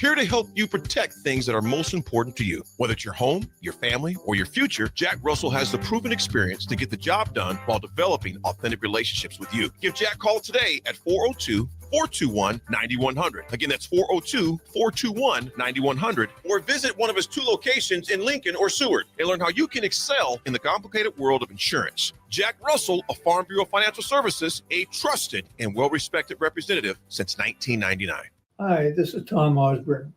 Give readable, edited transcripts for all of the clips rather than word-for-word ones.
here to help you protect things that are most important to you. Whether it's your home, your family, or your future, Jack Russell has the proven experience to get the job done while developing authentic relationships with you. Give Jack a call today at 402-421-9100. Again, that's 402-421-9100. Or visit one of his 2 locations in Lincoln or Seward and learn how you can excel in the complicated world of insurance. Jack Russell of Farm Bureau Financial Services, a trusted and well-respected representative since 1999. Hi, this is Tom Osborne.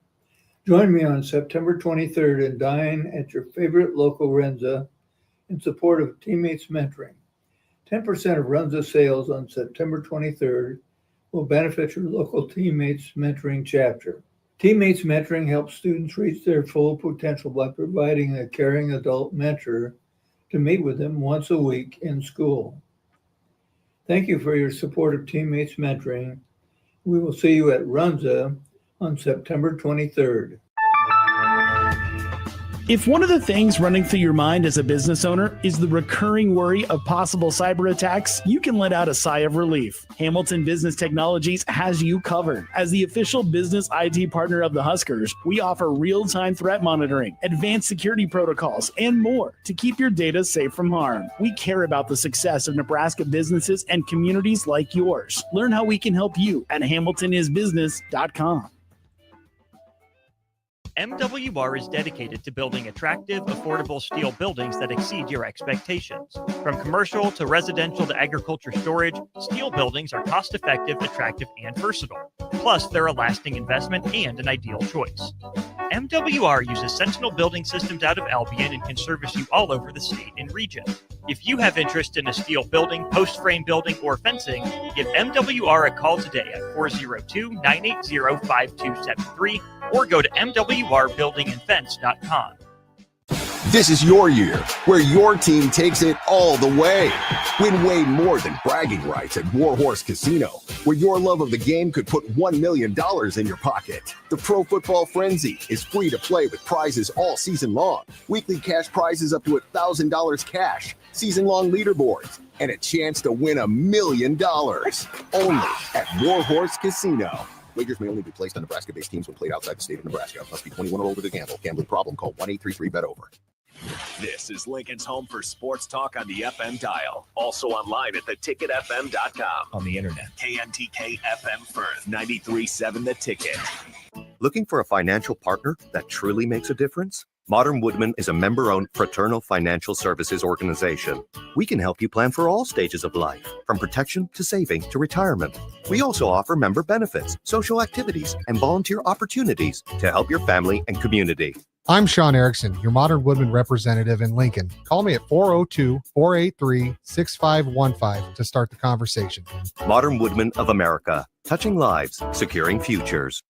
Join me on September 23rd and dine at your favorite local Renza in support of Teammates Mentoring. 10% of Renza sales on September 23rd will benefit your local Teammates Mentoring chapter. Teammates Mentoring helps students reach their full potential by providing a caring adult mentor to meet with them once a week in school. Thank you for your support of Teammates Mentoring. We will see you at Runza on September 23rd. If one of the things running through your mind as a business owner is the recurring worry of possible cyber attacks, you can let out a sigh of relief. Hamilton Business Technologies has you covered. As the official business IT partner of the Huskers, we offer real-time threat monitoring, advanced security protocols, and more to keep your data safe from harm. We care about the success of Nebraska businesses and communities like yours. Learn how we can help you at hamiltonisbusiness.com. MWR is dedicated to building attractive, affordable steel buildings that exceed your expectations. From commercial to residential to agriculture storage, steel buildings are cost-effective, attractive, and versatile. Plus, they're a lasting investment and an ideal choice. MWR uses Sentinel Building Systems out of Albion and can service you all over the state and region. If you have interest in a steel building, post-frame building, or fencing, give MWR a call today at 402-980-5273 or go to mwrbuildingandfence.com. This is your year, where your team takes it all the way. Win way more than bragging rights at Warhorse Casino, where your love of the game could put $1 million in your pocket. The Pro Football Frenzy is free to play with prizes all season long. Weekly cash prizes up to $1,000 cash, season-long leaderboards, and a chance to win $1 million. Only at Warhorse Casino. Wagers may only be placed on Nebraska-based teams when played outside the state of Nebraska. Must be 21 or older to gamble. Gambling problem? Call 1-833-BET-OVER. This is Lincoln's home for sports talk on the FM dial. Also online at theticketfm.com. On the internet. KNTK FM Firth, 93.7 The Ticket. Looking for a financial partner that truly makes a difference? Modern Woodman is a member-owned fraternal financial services organization. We can help you plan for all stages of life, from protection to saving to retirement. We also offer member benefits, social activities, and volunteer opportunities to help your family and community. I'm Sean Erickson, your Modern Woodman representative in Lincoln. Call me at 402-483-6515 to start the conversation. Modern Woodman of America, touching lives, securing futures.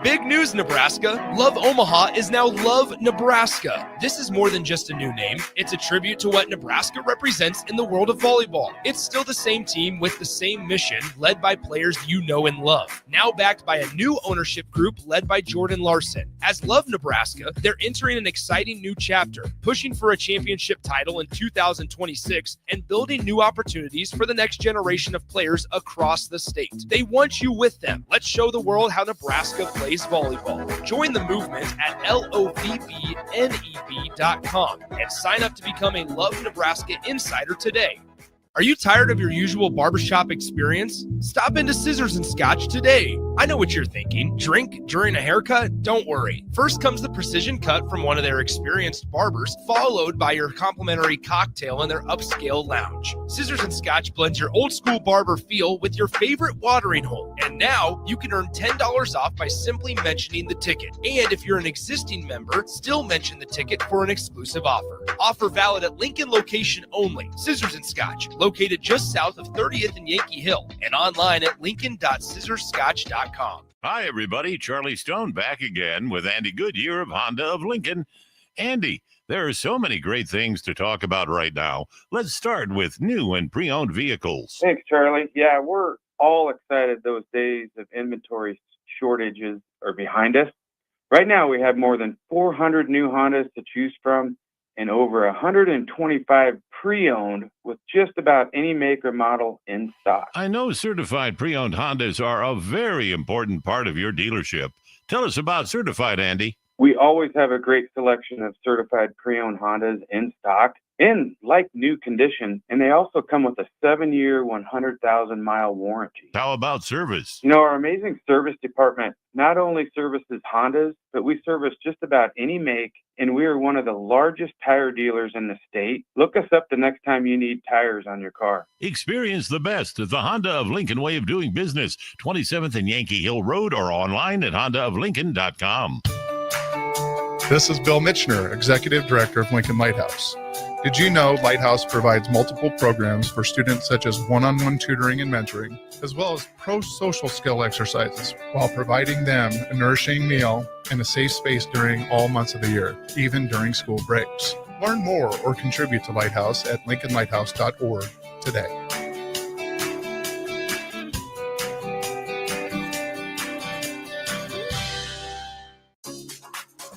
Big news, Nebraska. Love Omaha is now Love Nebraska. This is more than just a new name. It's a tribute to what Nebraska represents in the world of volleyball. It's still the same team with the same mission, led by players you know and love. Now backed by a new ownership group led by Jordan Larson. As Love Nebraska, they're entering an exciting new chapter, pushing for a championship title in 2026 and building new opportunities for the next generation of players across the state. They want you with them. Let's show the world how Nebraska plays volleyball. Join the movement at lovneb.com and sign up to become a Love Nebraska Insider today. Are you tired of your usual barbershop experience? Stop into Scissors and Scotch today. I know what you're thinking. Drink during a haircut? Don't worry. First comes the precision cut from one of their experienced barbers, followed by your complimentary cocktail in their upscale lounge. Scissors and Scotch blends your old school barber feel with your favorite watering hole. And now you can earn $10 off by simply mentioning the ticket. And if you're an existing member, still mention the ticket for an exclusive offer. Offer valid at Lincoln location only. Scissors and Scotch, located just south of 30th and Yankee Hill, and online at lincoln.scissorscotch.com. Hi, everybody. Charlie Stone back again with Andy Goodyear of Honda of Lincoln. Andy, there are so many great things to talk about right now. Let's start with new and pre-owned vehicles. Thanks, Charlie. Yeah, we're all excited those days of inventory shortages are behind us. Right now, we have more than 400 new Hondas to choose from and over 125 pre-owned with just about any make or model in stock. I know certified pre-owned Hondas are a very important part of your dealership. Tell us about Certified, Andy. We always have a great selection of certified pre-owned Hondas in stock in like new condition, and they also come with a 7-year, 100,000-mile warranty. How about service? Our amazing service department not only services Hondas, but we service just about any make, and we are one of the largest tire dealers in the state. Look us up the next time you need tires on your car. Experience the best at the Honda of Lincoln way of doing business, 27th and Yankee Hill Road, or online at hondaoflincoln.com. This is Bill Mitchner, Executive Director of Lincoln Lighthouse. Did you know Lighthouse provides multiple programs for students such as one-on-one tutoring and mentoring, as well as pro-social skill exercises, while providing them a nourishing meal and a safe space during all months of the year, even during school breaks? Learn more or contribute to Lighthouse at lincolnlighthouse.org today.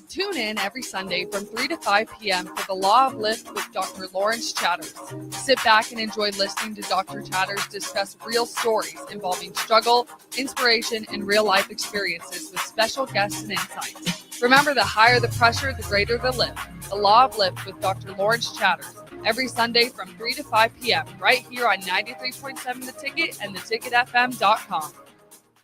Tune in every Sunday from 3 to 5 p.m. for the Law of Lift with Dr. Lawrence Chatters. Sit back and enjoy listening to Dr. Chatters discuss real stories involving struggle, inspiration, and real-life experiences with special guests and insights. Remember, the higher the pressure, the greater the lift. The Law of Lift with Dr. Lawrence Chatters. Every Sunday from 3 to 5 p.m. right here on 93.7 The Ticket and theticketfm.com.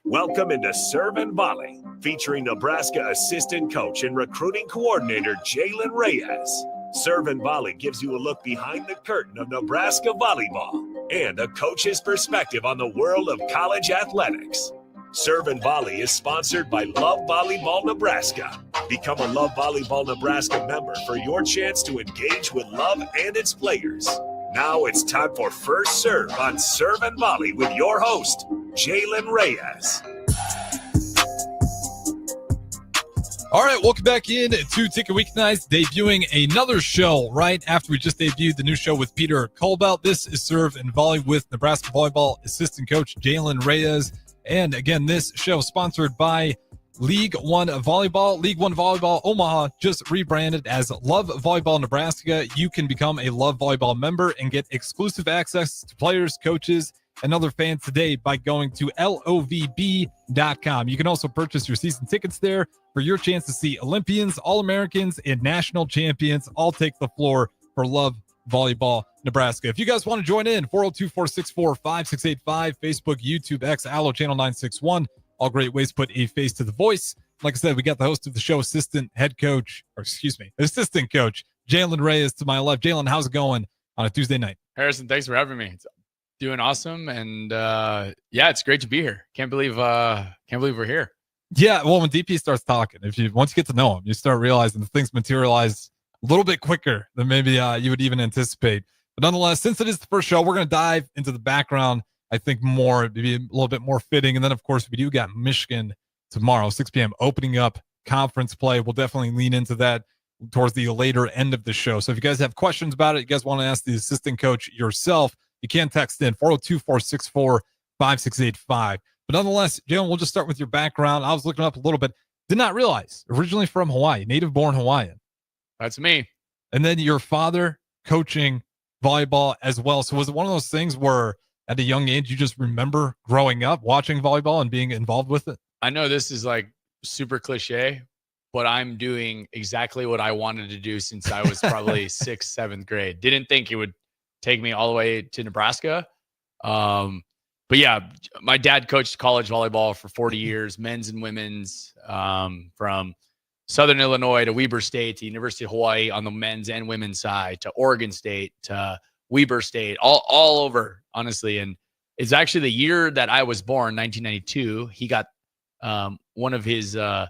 Welcome into Serve and Volley, featuring Nebraska assistant coach and recruiting coordinator Jaylen Reyes. Serve and Volley gives you a look behind the curtain of Nebraska volleyball and a coach's perspective on the world of college athletics. Serve and Volley is sponsored by Love Volleyball Nebraska. Become a Love Volleyball Nebraska member for your chance to engage with Love and its players. Now it's time for First Serve on Serve and Volley with your host, Jaylen Reyes. All right, welcome back in to Ticket Weeknights, debuting another show right after we just debuted the new show with Peter Colbelt. This is Serve and Volley with Nebraska Volleyball assistant coach Jaylen Reyes. And again, this show sponsored by League One Volleyball. League One Volleyball Omaha just rebranded as Love Volleyball Nebraska. You can become a Love Volleyball member and get exclusive access to players, coaches, and other fans today by going to lovb.com. You can also purchase your season tickets there for your chance to see Olympians, All-Americans, and national champions all take the floor for Love Volleyball Nebraska. If you guys want to join in, 402-464-5685, Facebook, YouTube, X, Allo, Channel 961. All great ways to put a face to the voice. Like I said, we got the host of the show, assistant coach, Jaylen Reyes to my left. Jaylen, how's it going on a Tuesday night? Harrison, thanks for having me. It's doing awesome, and it's great to be here. Can't believe we're here. Yeah, well, when DP starts talking, once you get to know him, you start realizing that things materialize a little bit quicker than maybe you would even anticipate. But nonetheless, since it is the first show, we're going to dive into the background. I think more, maybe a little bit more fitting. And then, of course, we do got Michigan tomorrow, 6 p.m., opening up conference play. We'll definitely lean into that towards the later end of the show. So if you guys have questions about it, you guys want to ask the assistant coach yourself, you can text in 402-464-5685. But nonetheless, Jaylen, we'll just start with your background. I was looking up a little bit. Did not realize, originally from Hawaii, native-born Hawaiian. That's me. And then your father coaching volleyball as well. So was it one of those things where at a young age, you just remember growing up, watching volleyball and being involved with it? I know this is like super cliche, but I'm doing exactly what I wanted to do since I was probably 6th, 7th grade. Didn't think it would take me all the way to Nebraska. But yeah, my dad coached college volleyball for 40 years, men's and women's, from Southern Illinois to Weber State to University of Hawaii on the men's and women's side to Oregon State to Weber State, all over, honestly. And it's actually the year that I was born, 1992. He got one of his the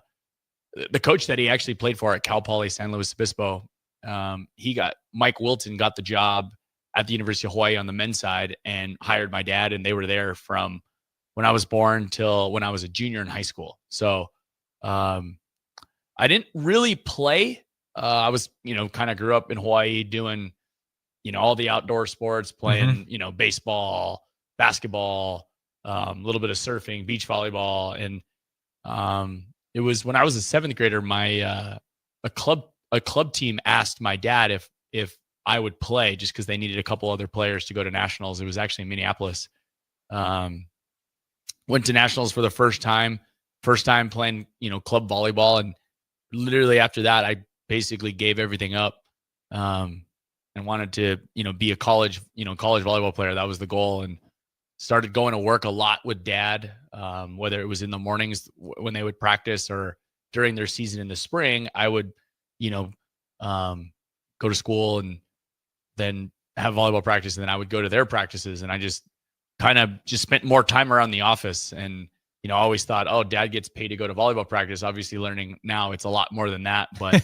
coach that he actually played for at Cal Poly San Luis Obispo. Mike Wilton got the job at the University of Hawaii on the men's side and hired my dad, and they were there from when I was born till when I was a junior in high school. So I didn't really play. I was, kind of grew up in Hawaii doing, all the outdoor sports, playing, baseball, basketball, a little bit of surfing, beach volleyball. And it was when I was a 7th grader, my a club team asked my dad if I would play just because they needed a couple other players to go to nationals. It was actually in Minneapolis. Went to nationals for the first time. first time playing, club volleyball. And literally after that, I basically gave everything up and wanted to, be a college volleyball player. That was the goal. And started going to work a lot with dad, whether it was in the mornings when they would practice or during their season in the spring. I would, go to school and then have volleyball practice. And then I would go to their practices, and I just kind of spent more time around the office. And, I always thought, oh, dad gets paid to go to volleyball practice. Obviously learning now it's a lot more than that. But,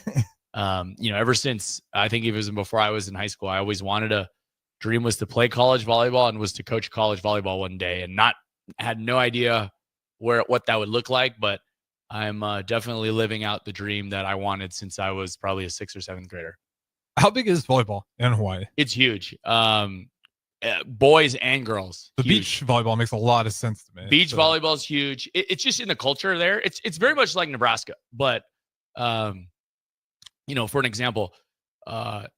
ever since, I think even before I was in high school, I always dream was to play college volleyball and was to coach college volleyball one day, and had no idea what that would look like. But I'm definitely living out the dream that I wanted since I was probably a 6th or 7th grader. How big is volleyball in Hawaii? It's huge. Boys and girls. The beach volleyball makes a lot of sense to me. Beach volleyball is huge. It's just in the culture there. It's very much like Nebraska. But, for an example,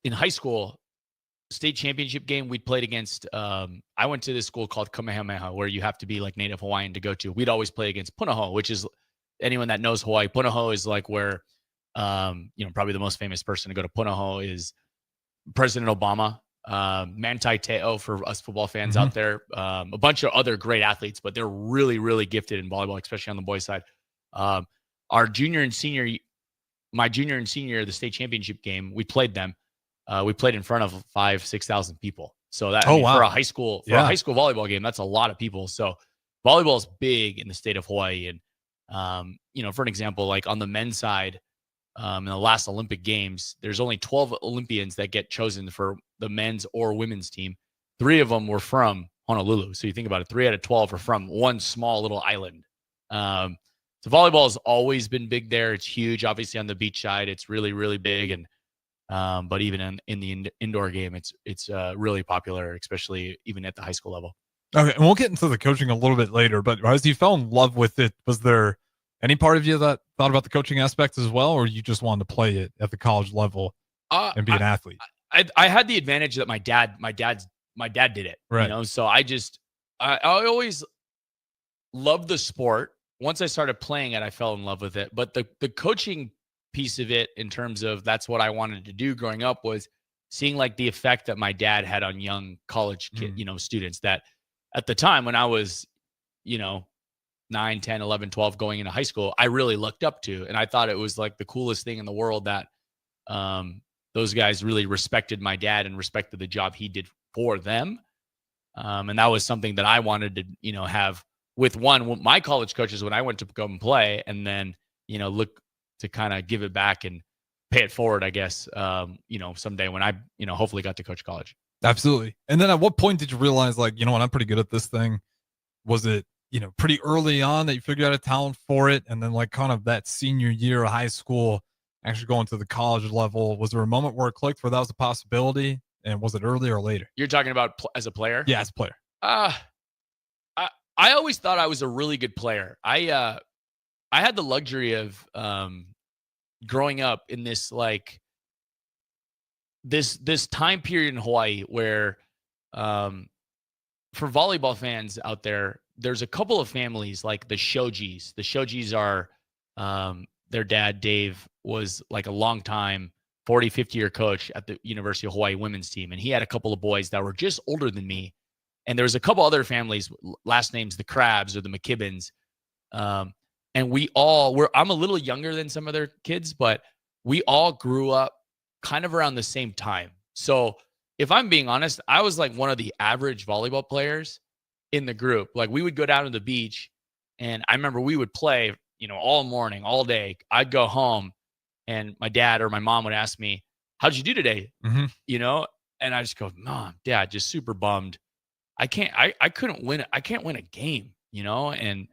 in high school, state championship game, we played against, I went to this school called Kamehameha, where you have to be like native Hawaiian to go to. We'd always play against Punahou, which is, anyone that knows Hawaii, Punahou is like where, probably the most famous person to go to Punahou is President Obama, Manti Te'o for us football fans out there, a bunch of other great athletes, but they're really, really gifted in volleyball, especially on the boys' side. My junior and senior, the state championship game, we played them. We played in front of 5,000-6,000 people. So that for a high school volleyball game, that's a lot of people. So volleyball is big in the state of Hawaii. And, for an example, like on the men's side, in the last Olympic Games, there's only 12 Olympians that get chosen for the men's or women's team. 3 of them were from Honolulu. So you think about it, 3 out of 12 are from one small little island. So volleyball has always been big there. It's huge. Obviously on the beach side, it's really, really big. And, but even in the indoor game, it's really popular, especially even at the high school level. Okay. And we'll get into the coaching a little bit later, but as you fell in love with it, was there any part of you that thought about the coaching aspect as well, or you just wanted to play it at the college level and be an athlete? I had the advantage that my dad did it, right. So I always loved the sport. Once I started playing it, I fell in love with it. But the coaching piece of it, in terms of that's what I wanted to do growing up, was seeing like the effect that my dad had on young college students that at the time when I was, 9, 10, 11, 12 going into high school, I really looked up to. And I thought it was like the coolest thing in the world that those guys really respected my dad and respected the job he did for them. And that was something that I wanted to, have with my college coaches when I went to go and play, and then, look to kind of give it back and pay it forward, I guess, someday when I, hopefully got to coach college. Absolutely. And then at what point did you realize, like, what, I'm pretty good at this thing? Was it, pretty early on that you figured out a talent for it? And then like kind of that senior year of high school, actually going to the college level, was there a moment where it clicked where that was a possibility? And was it early or later? You're talking about as a player? Yeah, as a player. I always thought I was a really good player. I had the luxury of growing up in this like this time period in Hawaii where for volleyball fans out there, there's a couple of families like the Shojis. The Shojis are their dad, Dave, was like a long time 40, 50-year coach at the University of Hawaii women's team. And he had a couple of boys that were just older than me. And there was a couple other families, last names, the Crabs or the McKibbins. And I'm a little younger than some of their kids, but we all grew up kind of around the same time. So if I'm being honest, I was like one of the average volleyball players in the group. Like we would go down to the beach, and I remember we would play, all morning, all day. I'd go home and my dad or my mom would ask me, how'd you do today? Mm-hmm. And I just go, Mom, Dad, just super bummed. I can't win a game, And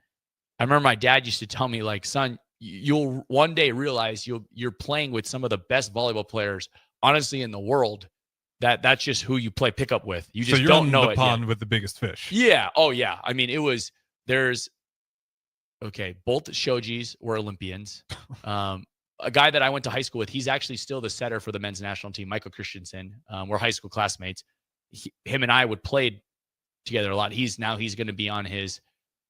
I remember my dad used to tell me, like, son, you'll one day realize you're playing with some of the best volleyball players, honestly, in the world. That's just who you play pickup with. You just don't know it. So you're in the pond with the biggest fish. Yeah. Oh yeah. I mean, both Shojis were Olympians. A guy that I went to high school with, he's actually still the setter for the men's national team, Michael Christensen. We're high school classmates. Him and I would play together a lot. He's going to be on his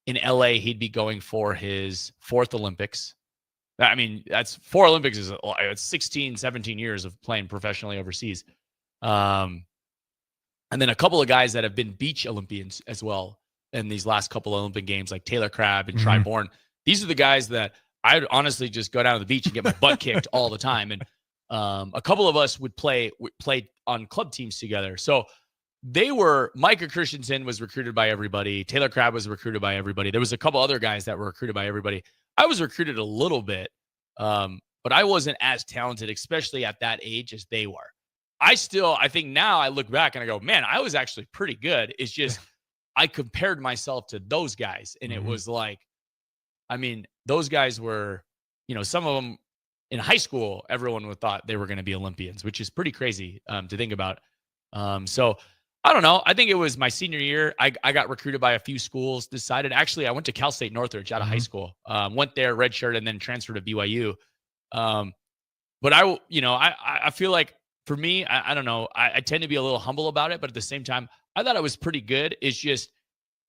in LA, he'd be going for his 4th Olympics. I mean, that's 4 Olympics is it's 16, 17 years of playing professionally overseas. And then a couple of guys that have been beach Olympians as well in these last couple of Olympic games, like Taylor Crabb and Tri Bourne. These are the guys that I'd honestly just go down to the beach and get my butt kicked all the time. And a couple of us would play on club teams together. So Micah Christensen was recruited by everybody. Taylor Crabb was recruited by everybody. There was a couple other guys that were recruited by everybody. I was recruited a little bit, but I wasn't as talented, especially at that age, as they were. I think now I look back and I go, man, I was actually pretty good. It's just I compared myself to those guys. And it was like, I mean, those guys were, some of them in high school, everyone would thought they were going to be Olympians, which is pretty crazy to think about. So I don't know. I think it was my senior year. I got recruited by a few schools, actually, I went to Cal State Northridge out of high school, went there, redshirt, and then transferred to BYU. But I feel like for me, I don't know. I tend to be a little humble about it, but at the same time, I thought I was pretty good. It's just,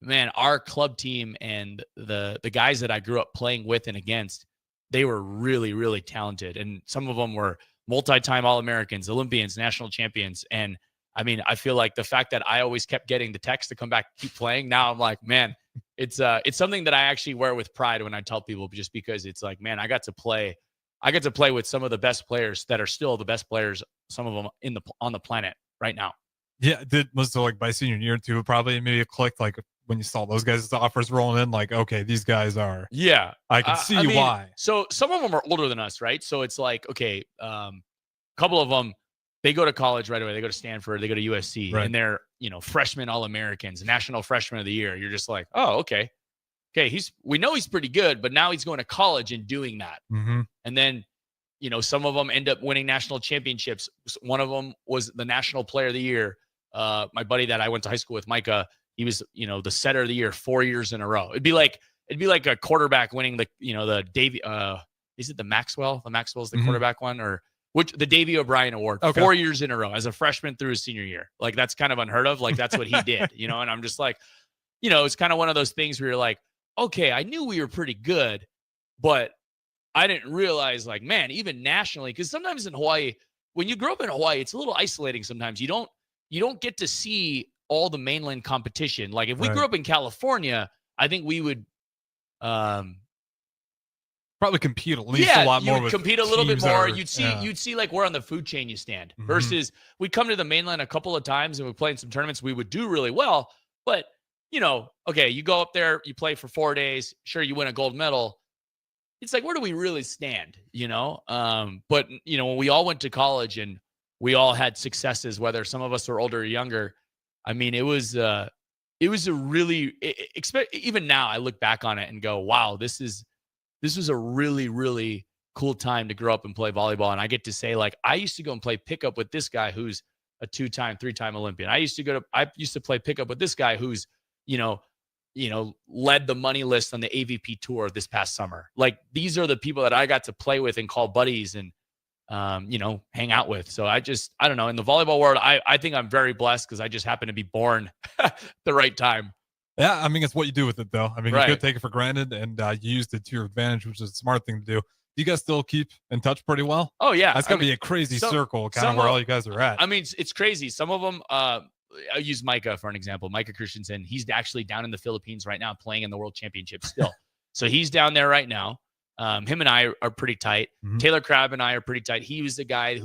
man, our club team and the guys that I grew up playing with and against, they were really, really talented. And some of them were multi-time All-Americans, Olympians, national champions. And I mean, I feel like the fact that I always kept getting the text to come back, keep playing. Now I'm like, man, it's something that I actually wear with pride when I tell people, just because it's like, man, I got to play with some of the best players that are still the best players, some of them on the planet right now. Yeah, was it like by senior year too? Probably maybe it clicked like when you saw those guys' offers rolling in, like, okay, these guys are. Yeah, I can see why. So some of them are older than us, right? So it's like, okay, a couple of them, they go to college right away. They go to Stanford, they go to USC, and they're freshmen All-Americans, national freshman of the year. You're just like, oh, okay, we know he's pretty good, but now he's going to college and doing that, and then. Some of them end up winning national championships. One of them was the national player of the year. My buddy that I went to high school with, Micah, he was, the setter of the year 4 years in a row. It'd be like a quarterback winning the Davy. Is it the Maxwell? The Maxwell's the quarterback one, or the Davy O'Brien Award 4 years in a row as a freshman through his senior year. Like, that's kind of unheard of. Like, that's what he did, and I'm just like, it's kind of one of those things where you're like, okay, I knew we were pretty good, but I didn't realize, like, man, even nationally, because sometimes in Hawaii, when you grow up in Hawaii, it's a little isolating sometimes. You don't get to see all the mainland competition. Like, if we grew up in California, I think we would probably compete at least a lot more. You'd compete a little bit more. You'd see like where on the food chain you stand versus we'd come to the mainland a couple of times and we play in some tournaments. We would do really well, but okay, you go up there, you play for 4 days. Sure, you win a gold medal. It's like, where do we really stand? But when we all went to college and we all had successes, whether some of us were older or younger, I mean, it was a really, even now I look back on it and go, wow, this was a really, really cool time to grow up and play volleyball. And I get to say, like, I used to go and play pickup with this guy who's a 2-time, 3-time Olympian. I used to play pickup with this guy who's, led the money list on the AVP tour this past summer. Like, these are the people that I got to play with and call buddies and, hang out with. So I don't know. In the volleyball world, I think I'm very blessed because I just happen to be born the right time. Yeah, I mean, it's what you do with it, though. I mean, you could take it for granted, and you used it to your advantage, which is a smart thing to do. You guys still keep in touch pretty well? Oh, yeah. That's going to be a crazy circle, kind of where all you guys are at. I mean, it's crazy. Some of them, I'll use Micah for an example. Micah Christensen, he's actually down in the Philippines right now playing in the World Championship still. So he's down there right now. Him and I are pretty tight. Taylor Crabb and I are pretty tight. He was the guy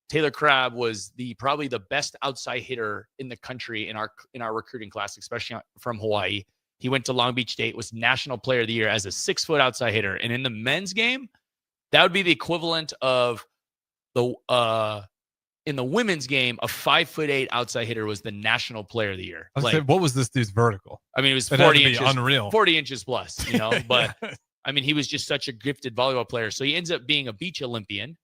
Taylor Crabb was probably the best outside hitter in the country in our recruiting class, especially from Hawaii. He went to Long Beach State, was National Player of the Year as a 6-foot outside hitter. And in the men's game, that would be the equivalent of in the women's game, a 5'8" outside hitter was the National Player of the Year. What was this dude's vertical? I mean, it was 40 inches, unreal. 40 inches plus, But I mean, he was just such a gifted volleyball player. So he ends up being a beach Olympian.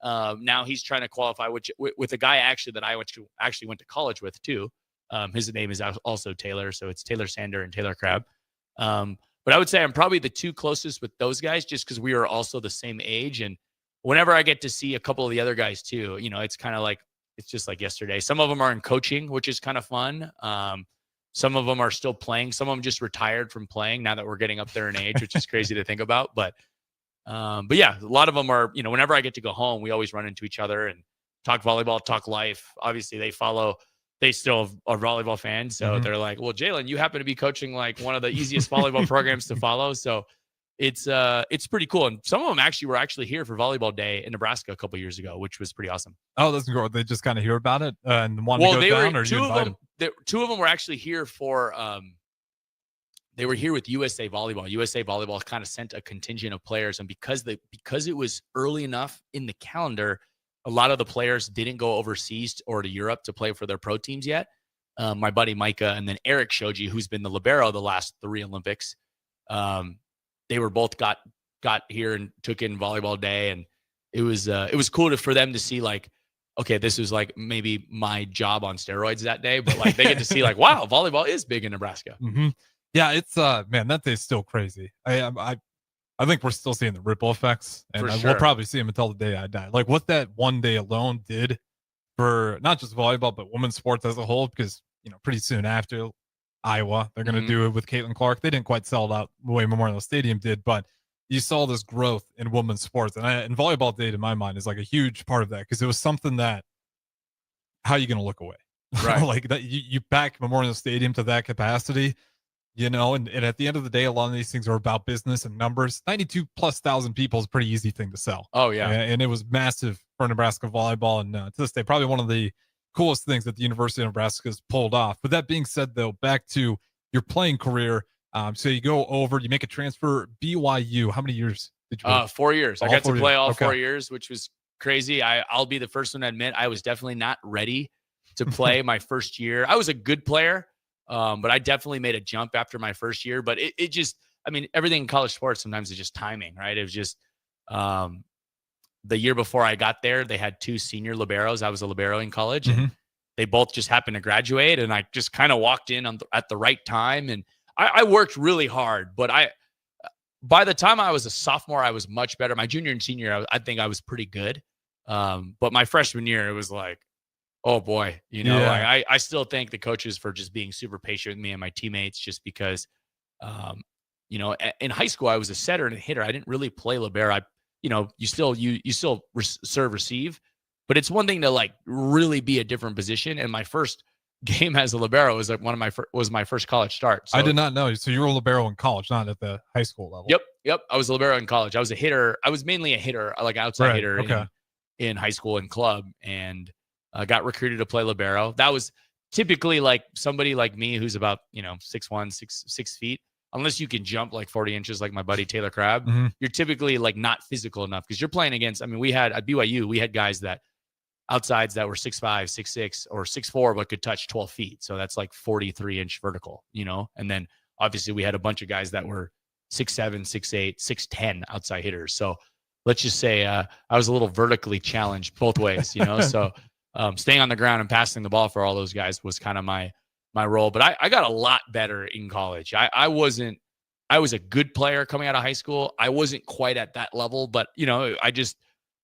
Now he's trying to qualify with a guy that I actually went to college with too. His name is also Taylor, so it's Taylor Sander and Taylor Crabb. But I would say I'm probably the two closest with those guys, just because we are also the same age. And whenever I get to see a couple of the other guys too, it's kind of like, it's just like yesterday. Some of them are in coaching, which is kind of fun. Some of them are still playing. Some of them just retired from playing now that we're getting up there in age, which is crazy to think about. But yeah, a lot of them are, whenever I get to go home, we always run into each other and talk volleyball, talk life. Obviously they still are volleyball fans. So they're like, well, Jaylen, you happen to be coaching like one of the easiest volleyball programs to follow. So it's pretty cool. And some of them were actually here for volleyball day in Nebraska a couple years ago, which was pretty awesome. Oh, that's cool. They just kind of hear about it and want to go down, or you invite them? Two of them were actually here for, they were here with USA Volleyball. USA Volleyball kind of sent a contingent of players. And because it was early enough in the calendar, a lot of the players didn't go overseas or to Europe to play for their pro teams yet. My buddy Micah and then Eric Shoji, who's been the libero the last 3 Olympics. They were both got here and took in volleyball day. And it was cool for them to see like, okay, this was like maybe my job on steroids that day, but like they get to see like, wow, volleyball is big in Nebraska. Mm-hmm. Yeah, it's man, that day's still crazy. I think we're still seeing the ripple effects, and we'll probably see them until the day I die. Like what that one day alone did for not just volleyball but women's sports as a whole, because pretty soon after Iowa, they're going to do it with Caitlin Clark. They didn't quite sell it out the way Memorial Stadium did, but you saw this growth in women's sports, and volleyball day, to my mind, is like a huge part of that, because it was something that, how are you going to look away? Right. Like that, you back Memorial Stadium to that capacity, and at the end of the day, a lot of these things are about business and numbers. 92,000+ people is a pretty easy thing to sell. Oh yeah. And it was massive for Nebraska volleyball. And to this day, probably one of the coolest things that the University of Nebraska has pulled off. But that being said, though, back to your playing career. So you go over, you make a transfer, BYU. How many years did you play? 4 years. I got to play all 4 years, which was crazy. I'll be the first one to admit I was definitely not ready to play my first year. I was a good player, but I definitely made a jump after my first year. But it just, everything in college sports sometimes is just timing, right? It was just the year before I got there, they had 2 senior liberos. I was a libero in college, and they both just happened to graduate, and I just kind of walked in at the right time. And I worked really hard, but by the time I was a sophomore, I was much better. My junior and senior, I think I was pretty good. But my freshman year, it was like, oh boy, I still thank the coaches for just being super patient with me and my teammates, just because, in high school, I was a setter and a hitter. I didn't really play libero. You still serve receive, but it's one thing to like really be a different position. And my first game as a libero was like was my first college start. So, I did not know. So you were a libero in college, not at the high school level. Yep. I was a libero in college. I was a hitter. I was mainly a hitter, like outside hitter in high school and club, and got recruited to play libero. That was typically like somebody like me who's about 6'1", 6 feet. Unless you can jump like 40 inches like my buddy Taylor Crabb, you're typically like not physical enough, because you're playing against. We had at BYU, we had guys that outsides that were 6'5", 6'6", or 6'4", but could touch 12 feet. So that's like 43-inch vertical, And then obviously we had a bunch of guys that were 6'7", 6'8", 6'10" outside hitters. So let's just say I was a little vertically challenged both ways, So staying on the ground and passing the ball for all those guys was kind of my role. But I got a lot better in college. I was a good player coming out of high school. I wasn't quite at that level, but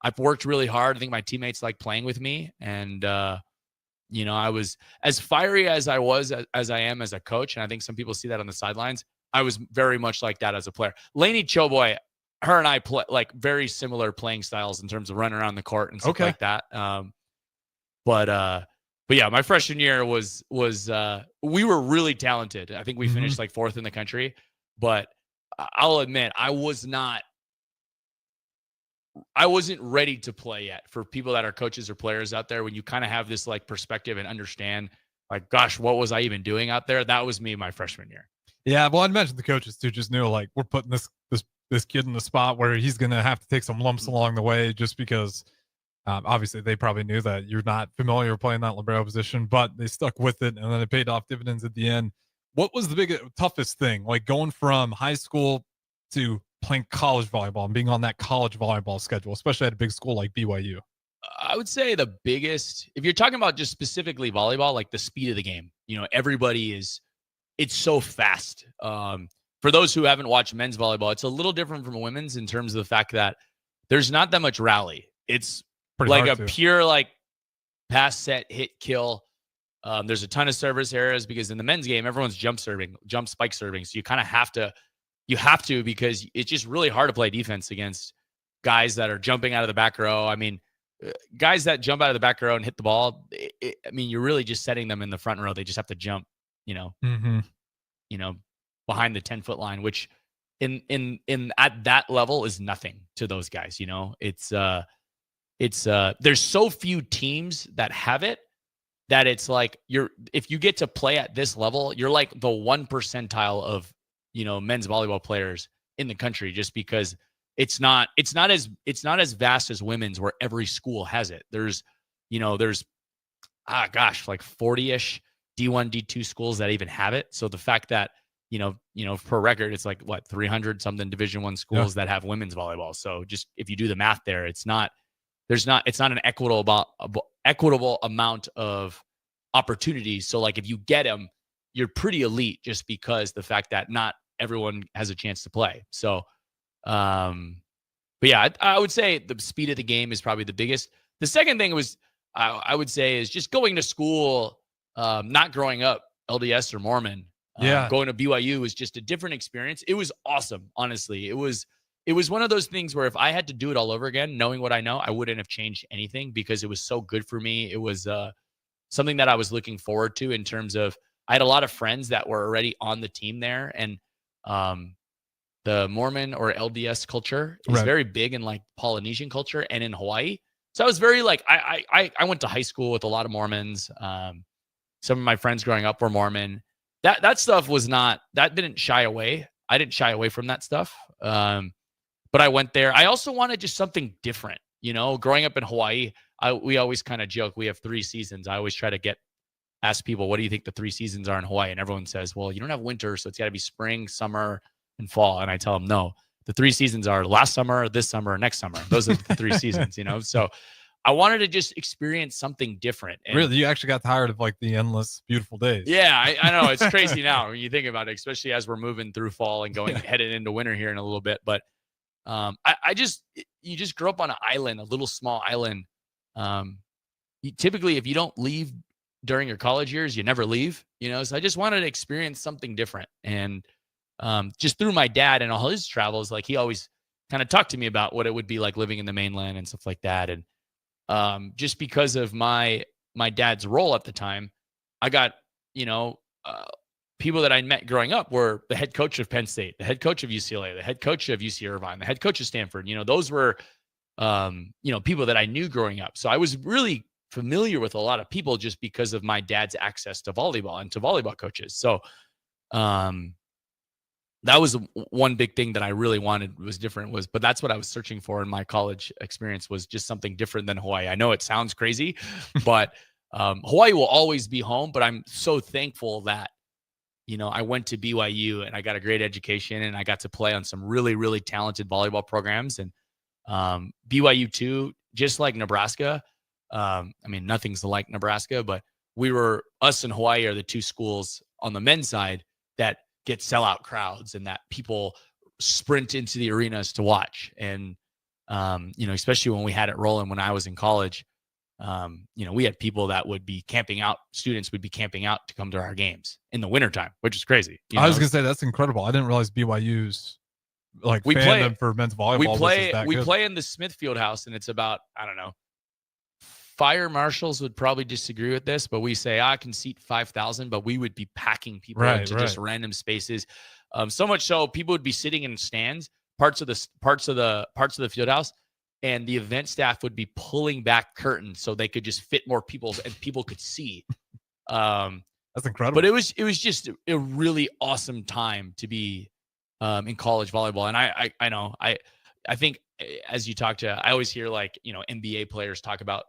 I've worked really hard. I think my teammates like playing with me, and I was as fiery as I was as I am as a coach, and I think some people see that on the sidelines. I was very much like that as a player. Lainey Choboy, her and I play like very similar playing styles in terms of running around the court and stuff like that. But yeah, my freshman year was we were really talented. I think we finished like 4th in the country, but I'll admit I wasn't ready to play yet. For people that are coaches or players out there, when you kind of have this like perspective and understand like, gosh, what was I even doing out there? That was me my freshman year. Yeah, well, I'd imagine the coaches too just knew like we're putting this kid in the spot where he's going to have to take some lumps along the way, just because obviously they probably knew that you're not familiar playing that libero position, but they stuck with it, and then it paid off dividends at the end. What was the toughest thing, like going from high school to playing college volleyball and being on that college volleyball schedule, especially at a big school like BYU? I would say the biggest, if you're talking about just specifically volleyball, like the speed of the game, it's so fast. For those who haven't watched men's volleyball, it's a little different from women's in terms of the fact that there's not that much rally. It's pretty like a pure like pass, set, hit, kill. There's a ton of service errors because in the men's game, everyone's jump spike serving. So you kind of have to because it's just really hard to play defense against guys that are jumping out of the back row. I mean, guys that jump out of the back row and hit the ball, you're really just setting them in the front row. They just have to jump, behind the 10-foot line, which in at that level is nothing to those guys. It's there's so few teams that have it that it's like if you get to play at this level, you're like the 1 percentile of men's volleyball players in the country, just because it's not as vast as women's, where every school has it. There's like 40-ish D1, D2 schools that even have it. So the fact that per record, it's like 300 something Division I schools that have women's volleyball. So just if you do the math there, it's not an equitable amount of opportunities. So like if you get them, you're pretty elite, just because the fact that not everyone has a chance to play. So, but yeah, I would say the speed of the game is probably the biggest. The second thing I would say is just going to school, not growing up LDS or Mormon. Going to BYU was just a different experience. It was awesome. Honestly, it was one of those things where if I had to do it all over again, knowing what I know, I wouldn't have changed anything, because it was so good for me. It was something that I was looking forward to, in terms of I had a lot of friends that were already on the team there, and the Mormon or LDS culture is very big in like Polynesian culture and in Hawaii. So I was very like, I went to high school with a lot of Mormons. Some of my friends growing up were Mormon. That stuff didn't shy away. I didn't shy away from that stuff. But I went there. I also wanted just something different. Growing up in Hawaii, we always kind of joke, we have 3 seasons. I always try to ask people, what do you think the 3 seasons are in Hawaii? And everyone says, well, you don't have winter, so it's got to be spring, summer, and fall. And I tell them, no, the 3 seasons are last summer, this summer, next summer. Those are the 3 seasons, So I wanted to just experience something different. And really, you actually got tired of like the endless beautiful days. Yeah, I know. It's crazy now when you think about it, especially as we're moving through fall and headed into winter here in a little bit. But you just grow up on an island, a little small island. Typically, if you don't leave during your college years, you never leave, So I just wanted to experience something different. And just through my dad and all his travels, like he always kind of talked to me about what it would be like living in the mainland and stuff like that. And just because of my dad's role at the time, I got, people that I met growing up were the head coach of Penn State, the head coach of UCLA, the head coach of UC Irvine, the head coach of Stanford. Those were, people that I knew growing up. So I was really familiar with a lot of people just because of my dad's access to volleyball and to volleyball coaches. So that was one big thing that I really wanted was different but that's what I was searching for in my college experience, was just something different than Hawaii. I know it sounds crazy, but Hawaii will always be home. But I'm so thankful that, I went to BYU and I got a great education and I got to play on some really, really talented volleyball programs. And BYU too, just like Nebraska. Nothing's like Nebraska, but us and Hawaii are the 2 schools on the men's side that get sellout crowds and that people sprint into the arenas to watch. And, especially when we had it rolling when I was in college, we had people that would be camping out, students would be camping out to come to our games in the wintertime, which is crazy. I was going to say, that's incredible. I didn't realize BYU's like fandom for men's volleyball. We play in the Smithfield House, and it's about, I don't know, fire marshals would probably disagree with this, but we say I can seat 5,000, but we would be packing people into just random spaces. So much so people would be sitting in stands, parts of the field house, and the event staff would be pulling back curtains so they could just fit more people and people could see. That's incredible. But it was just a really awesome time to be in college volleyball. And I think as you talk to, I always hear like, NBA players talk about,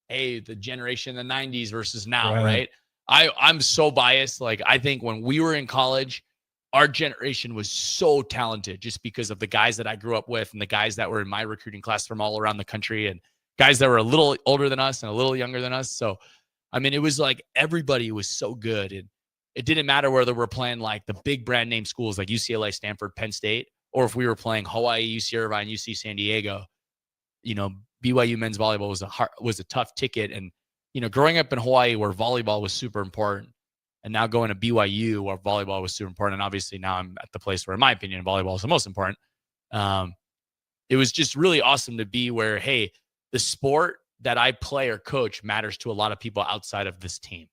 hey, the generation in the 90s versus now, right? I'm so biased. Like, I think when we were in college, our generation was so talented just because of the guys that I grew up with and the guys that were in my recruiting class from all around the country and guys that were a little older than us and a little younger than us. So, it was like everybody was so good. And it didn't matter whether we're playing like the big brand name schools like UCLA, Stanford, Penn State, or if we were playing Hawaii, UC Irvine, UC San Diego. BYU men's volleyball was a tough ticket, and growing up in Hawaii where volleyball was super important, and now going to BYU where volleyball was super important, and obviously now I'm at the place where, in my opinion, volleyball is the most important. It was just really awesome to be where, hey, the sport that I play or coach matters to a lot of people outside of this team.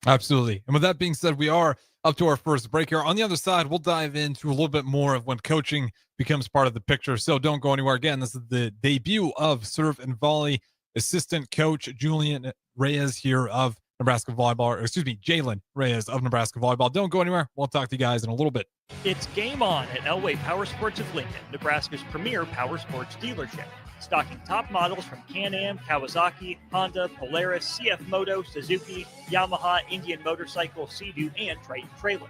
Absolutely. And with that being said, we are up to our first break here. On the other side, we'll dive into a little bit more of when coaching becomes part of the picture. So don't go anywhere. Again, this is the debut of Serve and Volley assistant coach Jaylen Reyes here of Nebraska Volleyball, Jaylen Reyes of Nebraska Volleyball. Don't go anywhere. We'll talk to you guys in a little bit. It's game on at Elway Power Sports of Lincoln, Nebraska's premier power sports dealership. Stocking top models from Can-Am, Kawasaki, Honda, Polaris, CF Moto, Suzuki, Yamaha, Indian Motorcycle, Sea-Doo, and Triton trailers.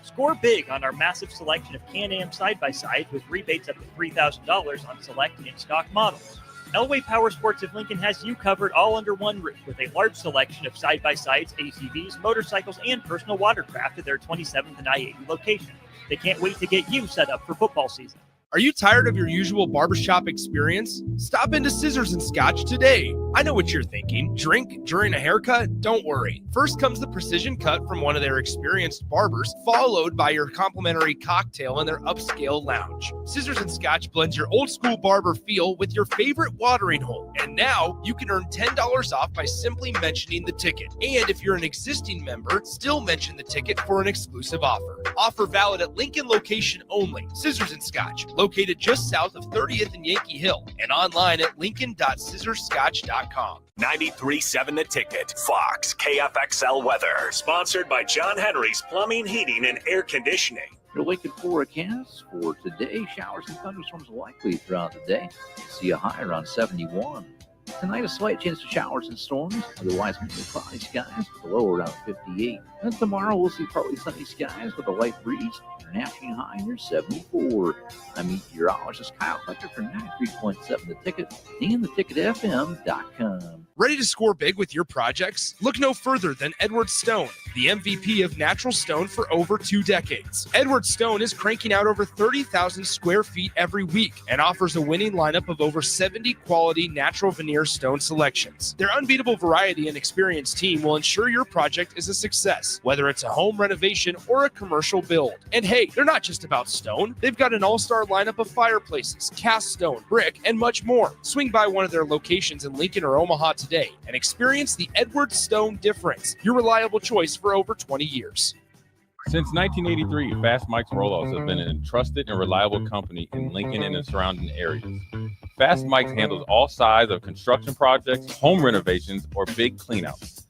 Score big on our massive selection of Can-Am side-by-sides with rebates up to $3,000 on select in-stock models. Elway Power Sports of Lincoln has you covered all under one roof with a large selection of side-by-sides, ATVs, motorcycles, and personal watercraft at their 27th and I-80 location. They can't wait to get you set up for football season. Are you tired of your usual barbershop experience? Stop into Scissors and Scotch today. I know what you're thinking. Drink during a haircut? Don't worry. First comes the precision cut from one of their experienced barbers, followed by your complimentary cocktail in their upscale lounge. Scissors and Scotch blends your old school barber feel with your favorite watering hole. And now you can earn $10 off by simply mentioning the ticket. And if you're an existing member, still mention the ticket for an exclusive offer. Offer valid at Lincoln location only. Scissors and Scotch, located just south of 30th and Yankee Hill, and online at lincoln.scissorscotch.com. 93.7 The Ticket. Fox KFXL weather. Sponsored by John Henry's Plumbing, Heating, and Air Conditioning. Your Lincoln forecast for today: showers and thunderstorms likely throughout the day. See a high around 71. Tonight, a slight chance of showers and storms. Otherwise, mainly cloudy skies with a low around 58. And tomorrow, we'll see partly sunny skies with a light breeze. An afternoon high near 74. I'm meteorologist Kyle Fletcher for 93.7 The Ticket and theticketfm.com. Ready to score big with your projects? Look no further than Edward Stone, the MVP of natural stone for over 2 decades. Edward Stone is cranking out over 30,000 square feet every week and offers a winning lineup of over 70 quality natural veneer stone selections. Their unbeatable variety and experienced team will ensure your project is a success, whether it's a home renovation or a commercial build. And hey, they're not just about stone. They've got an all-star lineup of fireplaces, cast stone, brick, and much more. Swing by one of their locations in Lincoln or Omaha today and experience the Edward Stone difference, your reliable choice for over 20 years. Since 1983, Fast Mike's Rollouts has been a trusted and reliable company in Lincoln and the surrounding areas. Fast Mike's handles all sides of construction projects, home renovations, or big cleanouts.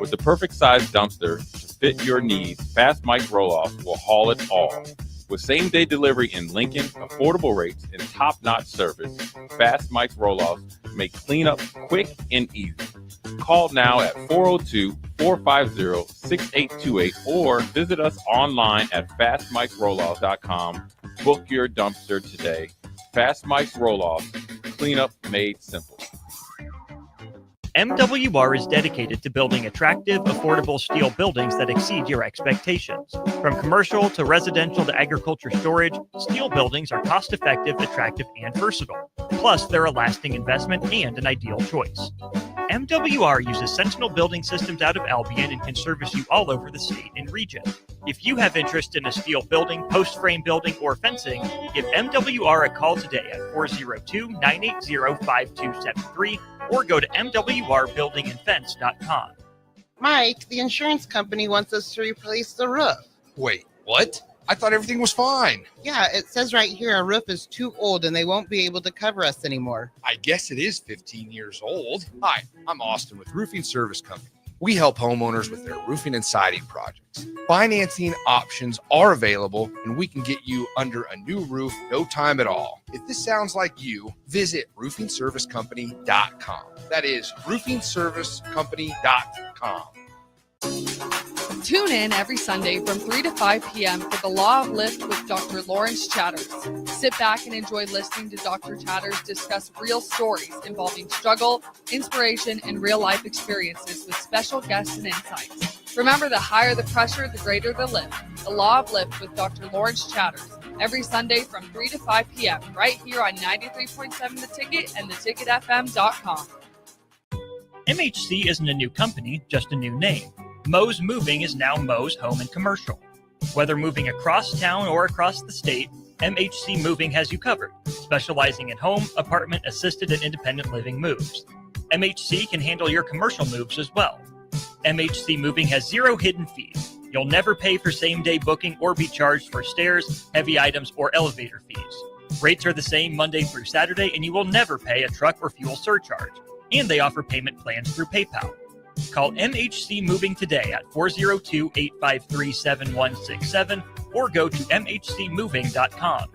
With the perfect size dumpster to fit your needs, Fast Mike's Rollouts will haul it all. With same-day delivery in Lincoln, affordable rates, and top-notch service, Fast Mike's Rollouts make cleanup quick and easy. Call now at 402-450-6828 or visit us online at fastmikesrollouts.com. Book your dumpster today. Fast Mike's Rollouts, cleanup made simple. MWR is dedicated to building attractive, affordable steel buildings that exceed your expectations. From commercial to residential to agriculture storage, steel buildings are cost-effective, attractive, and versatile. Plus, they're a lasting investment and an ideal choice. MWR uses Sentinel Building Systems out of Albion and can service you all over the state and region. If you have interest in a steel building, post-frame building, or fencing, give MWR a call today at 402-980-5273 or go to mwrbuildingandfence.com. Mike, the insurance company wants us to replace the roof. Wait, what? I thought everything was fine. Yeah, it says right here our roof is too old and they won't be able to cover us anymore. I guess it is 15 years old. Hi, I'm Austin with Roofing Service Company. We help homeowners with their roofing and siding projects. Financing options are available, and we can get you under a new roof no time at all. If this sounds like you, visit roofingservicecompany.com. That is roofingservicecompany.com. Tune in every Sunday from 3 to 5 p.m. for The Law of Lift with Dr. Lawrence Chatters. Sit back and enjoy listening to Dr. Chatters discuss real stories involving struggle, inspiration, and real-life experiences with special guests and insights. Remember, the higher the pressure, the greater the lift. The Law of Lift with Dr. Lawrence Chatters. Every Sunday from 3 to 5 p.m. right here on 93.7 The Ticket and theticketfm.com. MHC isn't a new company, just a new name. Moe's Moving is now Moe's Home and Commercial. Whether moving across town or across the state, MHC Moving has you covered, specializing in home, apartment, assisted, and independent living moves. MHC can handle your commercial moves as well. MHC Moving has 0 hidden fees. You'll never pay for same-day booking or be charged for stairs, heavy items, or elevator fees. Rates are the same Monday through Saturday, and you will never pay a truck or fuel surcharge. And they offer payment plans through PayPal. Call MHC Moving today at 402-853-7167 or go to mhcmoving.com.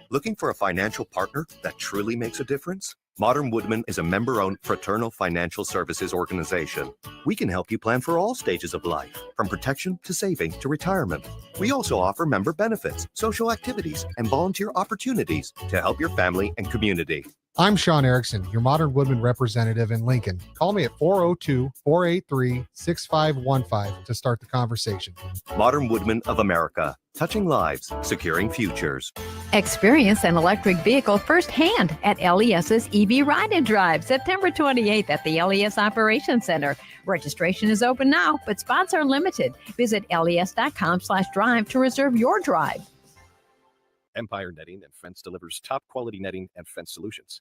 Looking for a financial partner that truly makes a difference? Modern Woodman is a member-owned fraternal financial services organization. We can help you plan for all stages of life, from protection to saving to retirement. We also offer member benefits, social activities, and volunteer opportunities to help your family and community. I'm Sean Erickson, your Modern Woodman representative in Lincoln. Call me at 402-483-6515 to start the conversation. Modern Woodman of America, touching lives, securing futures. Experience an electric vehicle firsthand at LES's EV Ride and Drive, September 28th at the LES Operations Center. Registration is open now, but spots are limited. Visit les.com/drive to reserve your drive. Empire Netting and Fence delivers top quality netting and fence solutions.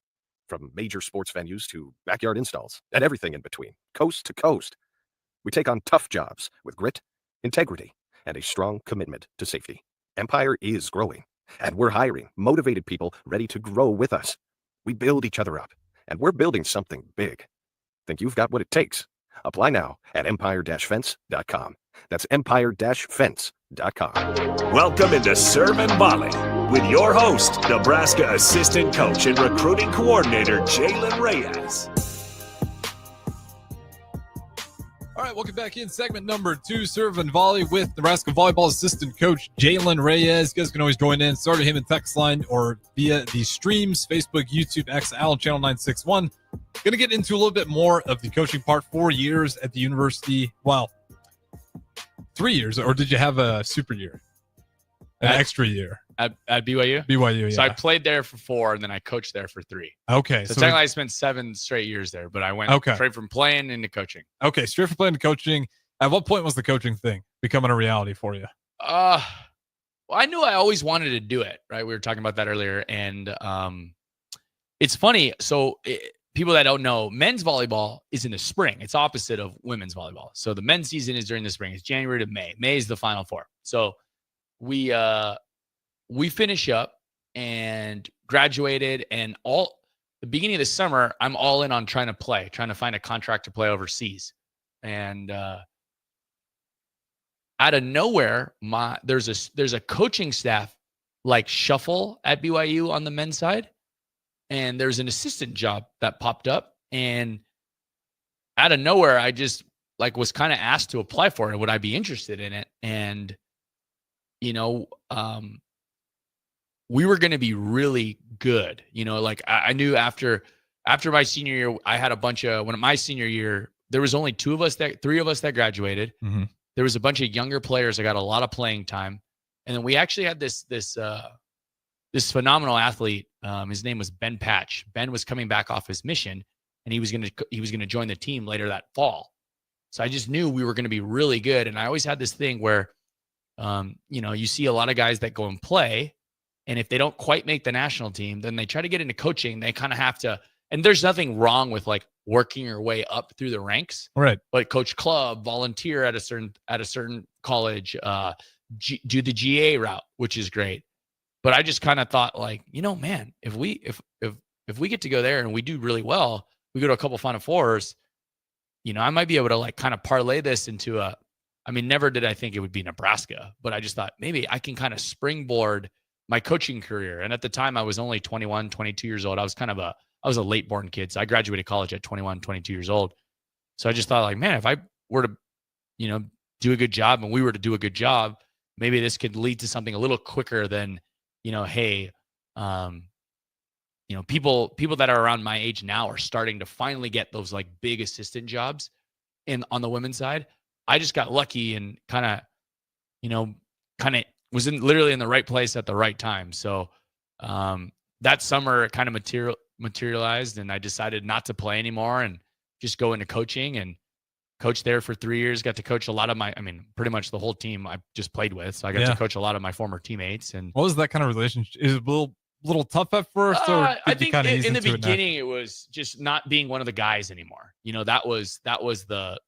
From major sports venues to backyard installs and everything in between, coast to coast. We take on tough jobs with grit, integrity, and a strong commitment to safety. Empire is growing, and we're hiring motivated people ready to grow with us. We build each other up, and we're building something big. Think you've got what it takes? Apply now at empire-fence.com. That's empire-fence.com. Welcome into Serve and Volley with your host, Nebraska assistant coach and recruiting coordinator, Jaylen Reyes. All right, welcome back in segment number 2, Serve and Volley with Nebraska Volleyball assistant coach Jaylen Reyes. You guys can always join in, start him in text line or via the streams, Facebook, YouTube, X, Allen Channel 961. Going to get into a little bit more of the coaching part. 4 years at the university. Well, 3 years, or did you have a super year? An extra year? At BYU? BYU, yeah. So I played there for 4, and then I coached there for 3. Okay. So technically I spent 7 straight years there, but I went straight from playing into coaching. Okay, straight from playing to coaching. At what point was the coaching thing becoming a reality for you? Well, I knew I always wanted to do it, right? We were talking about that earlier, and it's funny. So people that don't know, men's volleyball is in the spring. It's opposite of women's volleyball. So the men's season is during the spring. It's January to May. May is the Final Four. So we finish up and graduated, and the beginning of the summer, I'm all in on trying to find a contract to play overseas. And out of nowhere, there's a coaching staff like shuffle at BYU on the men's side, and there's an assistant job that popped up, and out of nowhere, I just was kind of asked to apply for it. Would I be interested in it? And we were going to be really good. I knew after my senior year, I had a bunch of, when my senior year, there was only 3 of us that graduated. Mm-hmm. There was a bunch of younger players that got a lot of playing time. And then we actually had this phenomenal athlete. His name was Ben Patch. Ben was coming back off his mission, and he was going to join the team later that fall. So I just knew we were going to be really good. And I always had this thing where, you see a lot of guys that go and play, and if they don't quite make the national team, then they try to get into coaching. They kind of have to, and there's nothing wrong with working your way up through the ranks, right? But coach club, volunteer at a certain college, do the GA route, which is great. But I just kind of thought man, if we get to go there and we do really well, we go to a couple Final Fours, I might be able to kind of parlay this into never did I think it would be Nebraska, but I just thought maybe I can kind of springboard my coaching career. And at the time I was only 21, 22 years old. I was a late born kid. So I graduated college at 21, 22 years old. So I just thought man, if I were to, do a good job and we were to do a good job, maybe this could lead to something a little quicker than, people that are around my age now are starting to finally get those big assistant jobs on the women's side. I just got lucky and kind of was literally in the right place at the right time. So that summer it kind of materialized, and I decided not to play anymore and just go into coaching and coach there for 3 years. Got to coach a lot of pretty much the whole team I just played with. So I got to coach a lot of my former teammates. And what was that kind of relationship? Is it a little tough at first? Or I think in the beginning it was just not being one of the guys anymore. That was the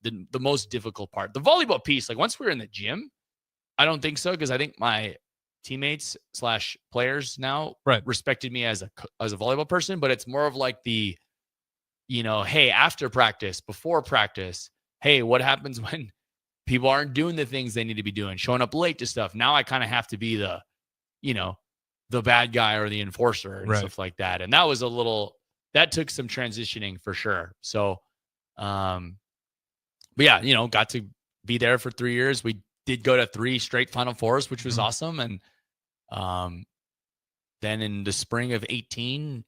most difficult part. The volleyball piece, like once we were in the gym, I don't think so, because I think my teammates / players now respected me as a volleyball person. But it's more of like the, hey, after practice, before practice, hey, what happens when people aren't doing the things they need to be doing, showing up late to stuff. Now I kind of have to be the bad guy or the enforcer and stuff like that. And that took some transitioning for sure. So, but yeah, got to be there for 3 years. We did go to 3 straight Final Fours, which was awesome. And then in the spring of 18,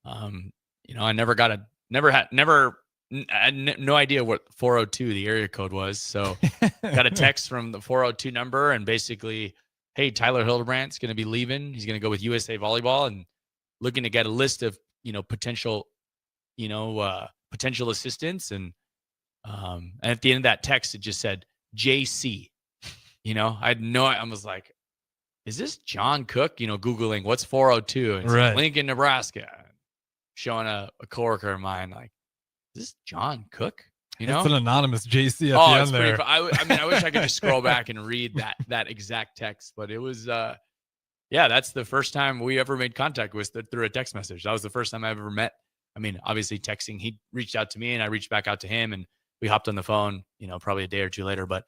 I had no idea what 402, the area code, was. So got a text from the 402 number and basically, hey, Tyler Hildebrandt's going to be leaving. He's going to go with USA Volleyball and looking to get a list of, potential assistants. And at the end of that text, it just said JC. I was like, is this John Cook? Googling what's 402. And it's like Lincoln, Nebraska. Showing a coworker of mine, like, is this John Cook? It's an anonymous JC at the end there. I wish I could just scroll back and read that exact text, but it was, that's the first time we ever made contact with through a text message. That was the first time I ever met. Obviously texting, he reached out to me and I reached back out to him and we hopped on the phone, probably a day or two later, but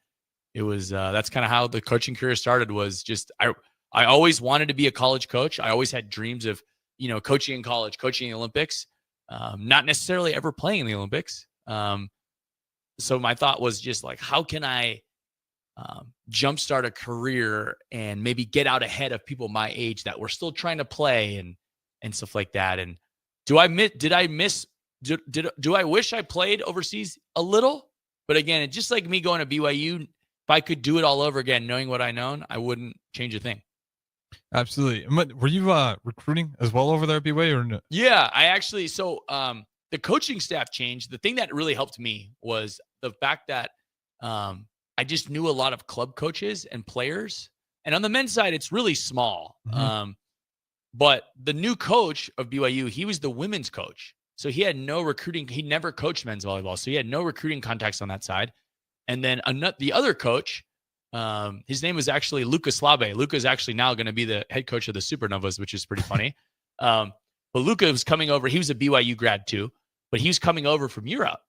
it was, that's kind of how the coaching career started. Was just, I always wanted to be a college coach. I always had dreams of, coaching in college, coaching in the Olympics, not necessarily ever playing in the Olympics. So my thought was just like, how can I jumpstart a career and maybe get out ahead of people my age that were still trying to play and stuff like that. And do I wish I played overseas a little? But again, it's just like me going to BYU. If I could do it all over again, knowing what I known, I wouldn't change a thing. Absolutely. Were you recruiting as well over there at BYU or no? Yeah, I actually, the coaching staff changed. The thing that really helped me was the fact that I just knew a lot of club coaches and players. And on the men's side, it's really small. Mm-hmm. But the new coach of BYU, he was the women's coach. So he had no recruiting. He never coached men's volleyball. So he had no recruiting contacts on that side. And then the other coach, his name was actually Luca Slabe. Luca is actually now going to be the head coach of the Supernovas, which is pretty funny. But Luca was coming over. He was a BYU grad too, but he was coming over from Europe.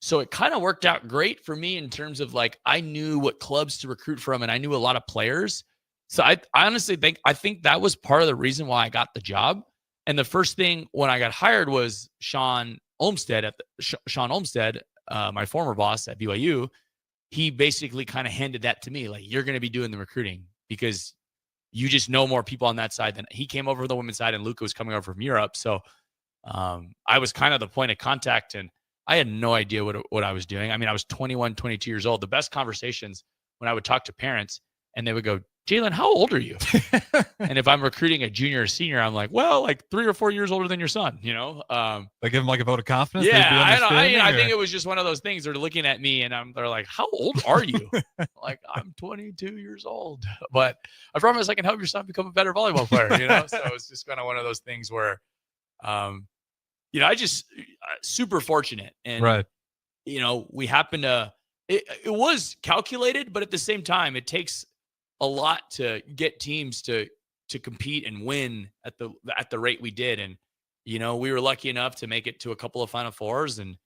So it kind of worked out great for me in terms of like, I knew what clubs to recruit from and I knew a lot of players. So I honestly think that was part of the reason why I got the job. And the first thing when I got hired was Sean Olmstead, my former boss at BYU. He basically kind of handed that to me. Like, you're going to be doing the recruiting because you just know more people on that side than he came over the women's side and Luca was coming over from Europe. So I was kind of the point of contact and I had no idea what I was doing. I was 21, 22 years old. The best conversations when I would talk to parents and they would go, Jaylen, how old are you? And if I'm recruiting a junior or senior, I'm like, well, like 3 or 4 years older than your son, Like give him like a vote of confidence? Yeah, I think it was just one of those things. They're looking at me and they're like, how old are you? Like, I'm 22 years old. But I promise I can help your son become a better volleyball player, So it's just kind of one of those things where, I just super fortunate. And, we happen to, it was calculated, but at the same time, it takes a lot to get teams to compete and win at the rate we did. And, we were lucky enough to make it to a couple of Final Fours and,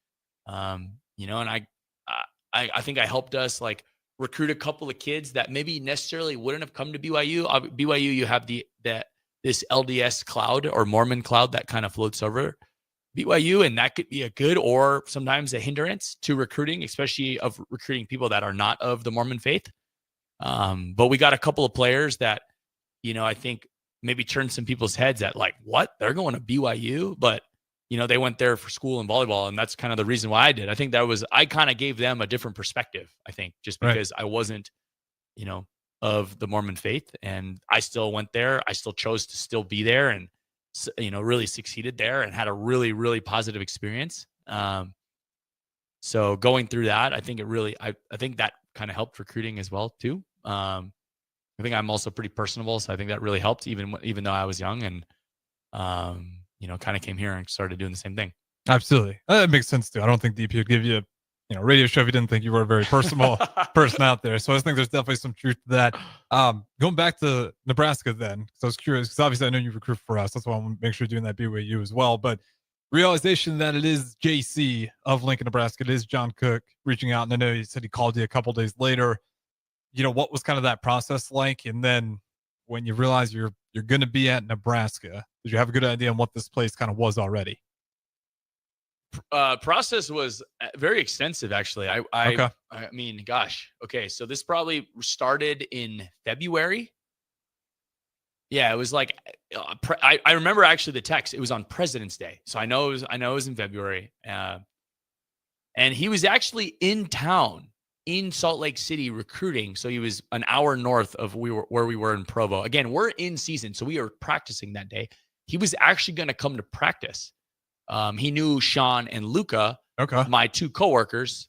and I think I helped us like recruit a couple of kids that maybe necessarily wouldn't have come to BYU. BYU, you have this LDS cloud or Mormon cloud that kind of floats over BYU. And that could be a good, or sometimes a hindrance to recruiting, especially of recruiting people that are not of the Mormon faith. But we got a couple of players that, I think maybe turned some people's heads at like, what? They're going to BYU? But, they went there for school and volleyball. And that's kind of the reason why I did. I think I kind of gave them a different perspective, I think, just because I wasn't, of the Mormon faith. And I still went there. I still chose to still be there and, really succeeded there and had a really, really positive experience. So going through that, I think it really, I think that kind of helped recruiting as well too. I think I'm also pretty personable, so I think that really helped, even though I was young and kind of came here and started doing the same thing. Absolutely, that makes sense too. I don't think DP would give you a radio show if you didn't think you were a very personal person out there. So I think there's definitely some truth to that. Going back to Nebraska then, so I was curious because obviously I know you recruit for us. That's why I want to make sure you're doing that BYU as well. But realization that it is JC of Lincoln, Nebraska, it is John Cook reaching out, and I know you said he called you a couple days later. What was kind of that process like? And then when you realize you're going to be at Nebraska, did you have a good idea on what this place kind of was already? Process was very extensive, actually. I mean, gosh. Okay, so this probably started in February. Yeah, it was like I remember actually the text. It was on President's Day, so I know it was in February. And he was actually in town in Salt Lake City recruiting. So he was an hour north of where we were in Provo. Again, we're in season, so we were practicing that day. He was actually going to come to practice. He knew Sean and Luca, my two coworkers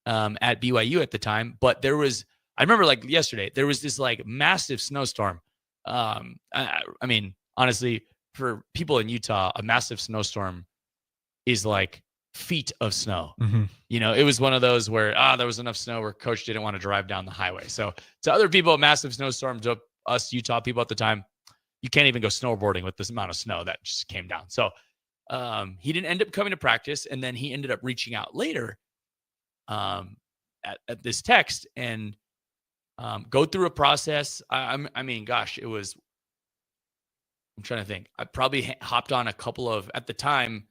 at BYU at the time. But I remember like yesterday, there was this like massive snowstorm. I mean, honestly, for people in Utah, a massive snowstorm is like feet of snow. Mm-hmm. It was one of those where there was enough snow where coach didn't want to drive down the highway. So to other people, a massive snowstorm. To us Utah people at the time, you can't even go snowboarding with this amount of snow that just came down. So he didn't end up coming to practice, and then he ended up reaching out later at this text and go through a process. I mean, gosh, it was. I'm trying to think. I probably hopped on a couple of, at the time,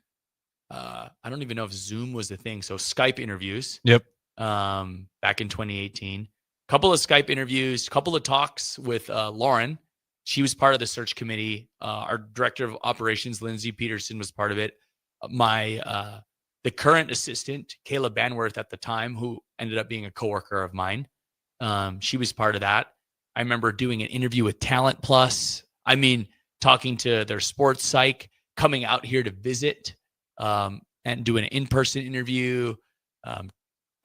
I don't even know if Zoom was the thing. So Skype interviews. Yep. Back in 2018, couple of Skype interviews, couple of talks with Lauren. She was part of the search committee. Our director of operations, Lindsay Peterson, was part of it. The current assistant, Kayla Banworth at the time, who ended up being a coworker of mine. She was part of that. I remember doing an interview with Talent Plus. I mean, talking to their sports psych, coming out here to visit, and doing an in-person interview,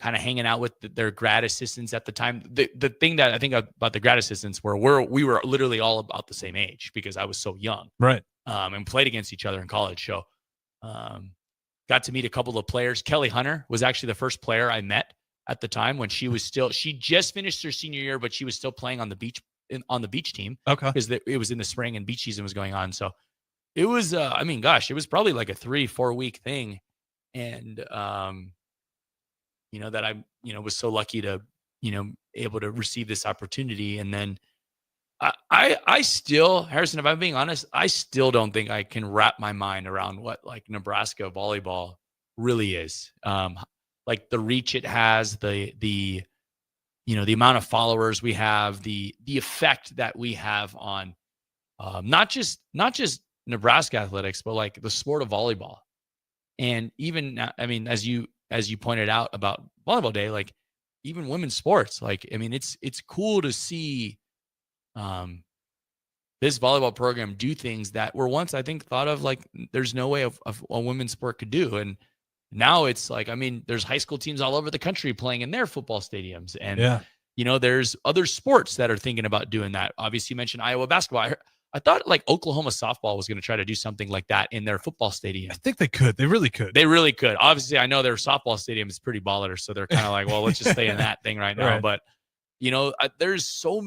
kind of hanging out with their grad assistants at the time. The thing that I think about the grad assistants we were literally all about the same age because I was so young. Right. And played against each other in college. So got to meet a couple of players. Kelly Hunter was actually the first player I met at the time when she just finished her senior year, but she was still playing on the beach team. Okay. Because it was in the spring and beach season was going on. So it was, I mean, gosh, it was probably like a 3-4 week thing. And, that I, was so lucky to, able to receive this opportunity. And then I still, Harrison, if I'm being honest, I still don't think I can wrap my mind around what like Nebraska volleyball really is. Like the reach it has, the amount of followers we have, the effect that we have on not just Nebraska athletics, but like the sport of volleyball. And even, I mean, as you pointed out about volleyball day, like even women's sports, like, I mean, it's cool to see this volleyball program do things that were once, I think, thought of like there's no way of a women's sport could do. And now it's like, I mean, there's high school teams all over the country playing in their football stadiums. And, there's other sports that are thinking about doing that. Obviously, you mentioned Iowa basketball. I thought like Oklahoma softball was going to try to do something like that in their football stadium. I think they could. They really could. They really could. Obviously, I know their softball stadium is pretty baller, so they're kind of like, well, let's just stay in that thing right now. Right. But, there's so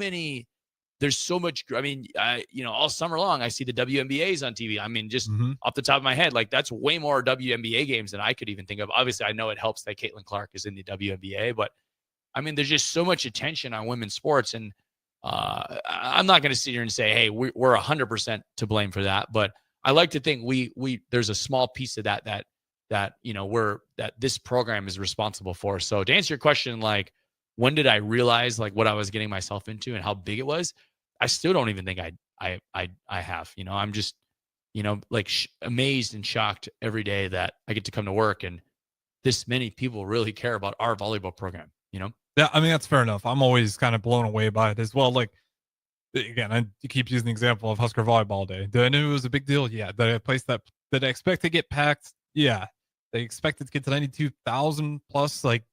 much. I mean, all summer long, I see the WNBAs on TV. I mean, just off the top of my head, like that's way more WNBA games than I could even think of. Obviously, I know it helps that Caitlin Clark is in the WNBA, but I mean, there's just so much attention on women's sports. And I'm not going to sit here and say, hey, we're 100% to blame for that. But I like to think there's a small piece of that this program is responsible for. So to answer your question, like, when did I realize like what I was getting myself into and how big it was? I still don't even think I have, I'm just, amazed and shocked every day that I get to come to work and this many people really care about our volleyball program, Yeah, I mean, that's fair enough. I'm always kind of blown away by it as well. Like, again, I keep using the example of Husker Volleyball Day. Did I know it was a big deal? Yeah. Did I place that? Did I expect to get packed? Yeah. They expect it to get to 92,000 plus, like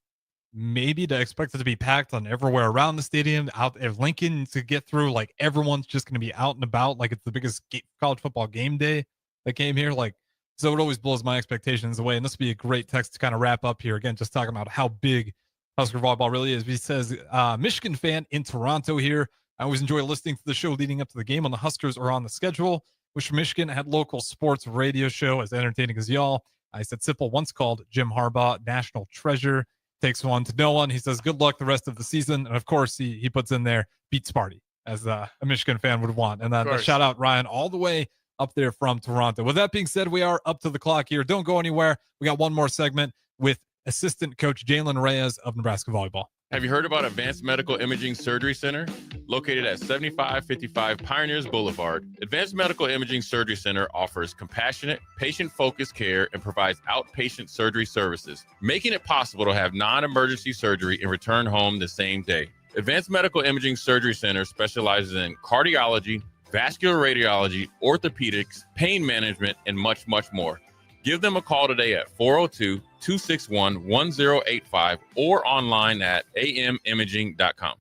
maybe to expect it to be packed on everywhere around the stadium. Out at Lincoln to get through, like everyone's just going to be out and about, like it's the biggest college football game day that came here. Like, so it always blows my expectations away. And this would be a great text to kind of wrap up here. Again, just talking about how big Husker volleyball really is. He says, Michigan fan in Toronto here. I always enjoy listening to the show leading up to the game when the Huskers are on the schedule. Wish Michigan had local sports radio show as entertaining as y'all. I said Sipple once called Jim Harbaugh national treasure. Takes one to no one. He says good luck the rest of the season. And of course, he puts in there beat Sparty, as a Michigan fan would want. And then shout out Ryan all the way up there from Toronto. With that being said, we are up to the clock here. Don't go anywhere. We got one more segment with assistant coach Jaylen Reyes of Nebraska Volleyball. Have you heard about Advanced Medical Imaging Surgery Center? Located at 7555 Pioneers Boulevard, Advanced Medical Imaging Surgery Center offers compassionate, patient-focused care and provides outpatient surgery services, making it possible to have non-emergency surgery and return home the same day. Advanced Medical Imaging Surgery Center specializes in cardiology, vascular radiology, orthopedics, pain management, and much, much more. Give them a call today at 402-261-1085 or online at amimaging.com.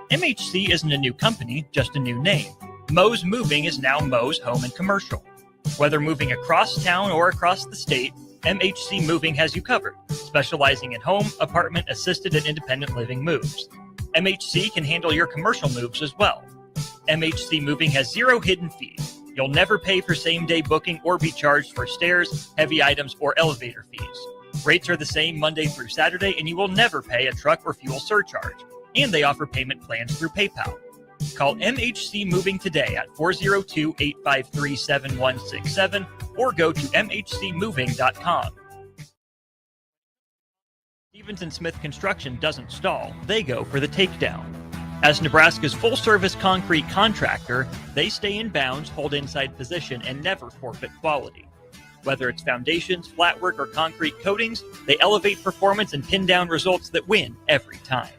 MHC isn't a new company, just a new name. Moe's Moving is now Moe's Home and Commercial. Whether moving across town or across the state, MHC Moving has you covered, specializing in home, apartment, assisted, and independent living moves. MHC can handle your commercial moves as well. MHC Moving has 0 hidden fees. You'll never pay for same-day booking or be charged for stairs, heavy items, or elevator fees. Rates are the same Monday through Saturday, and you will never pay a truck or fuel surcharge. And they offer payment plans through PayPal. Call MHC Moving today at 402-853-7167 or go to mhcmoving.com. Stevens & Smith Construction doesn't stall. They go for the takedown. As Nebraska's full-service concrete contractor, they stay in bounds, hold inside position, and never forfeit quality. Whether it's foundations, flatwork, or concrete coatings, they elevate performance and pin down results that win every time.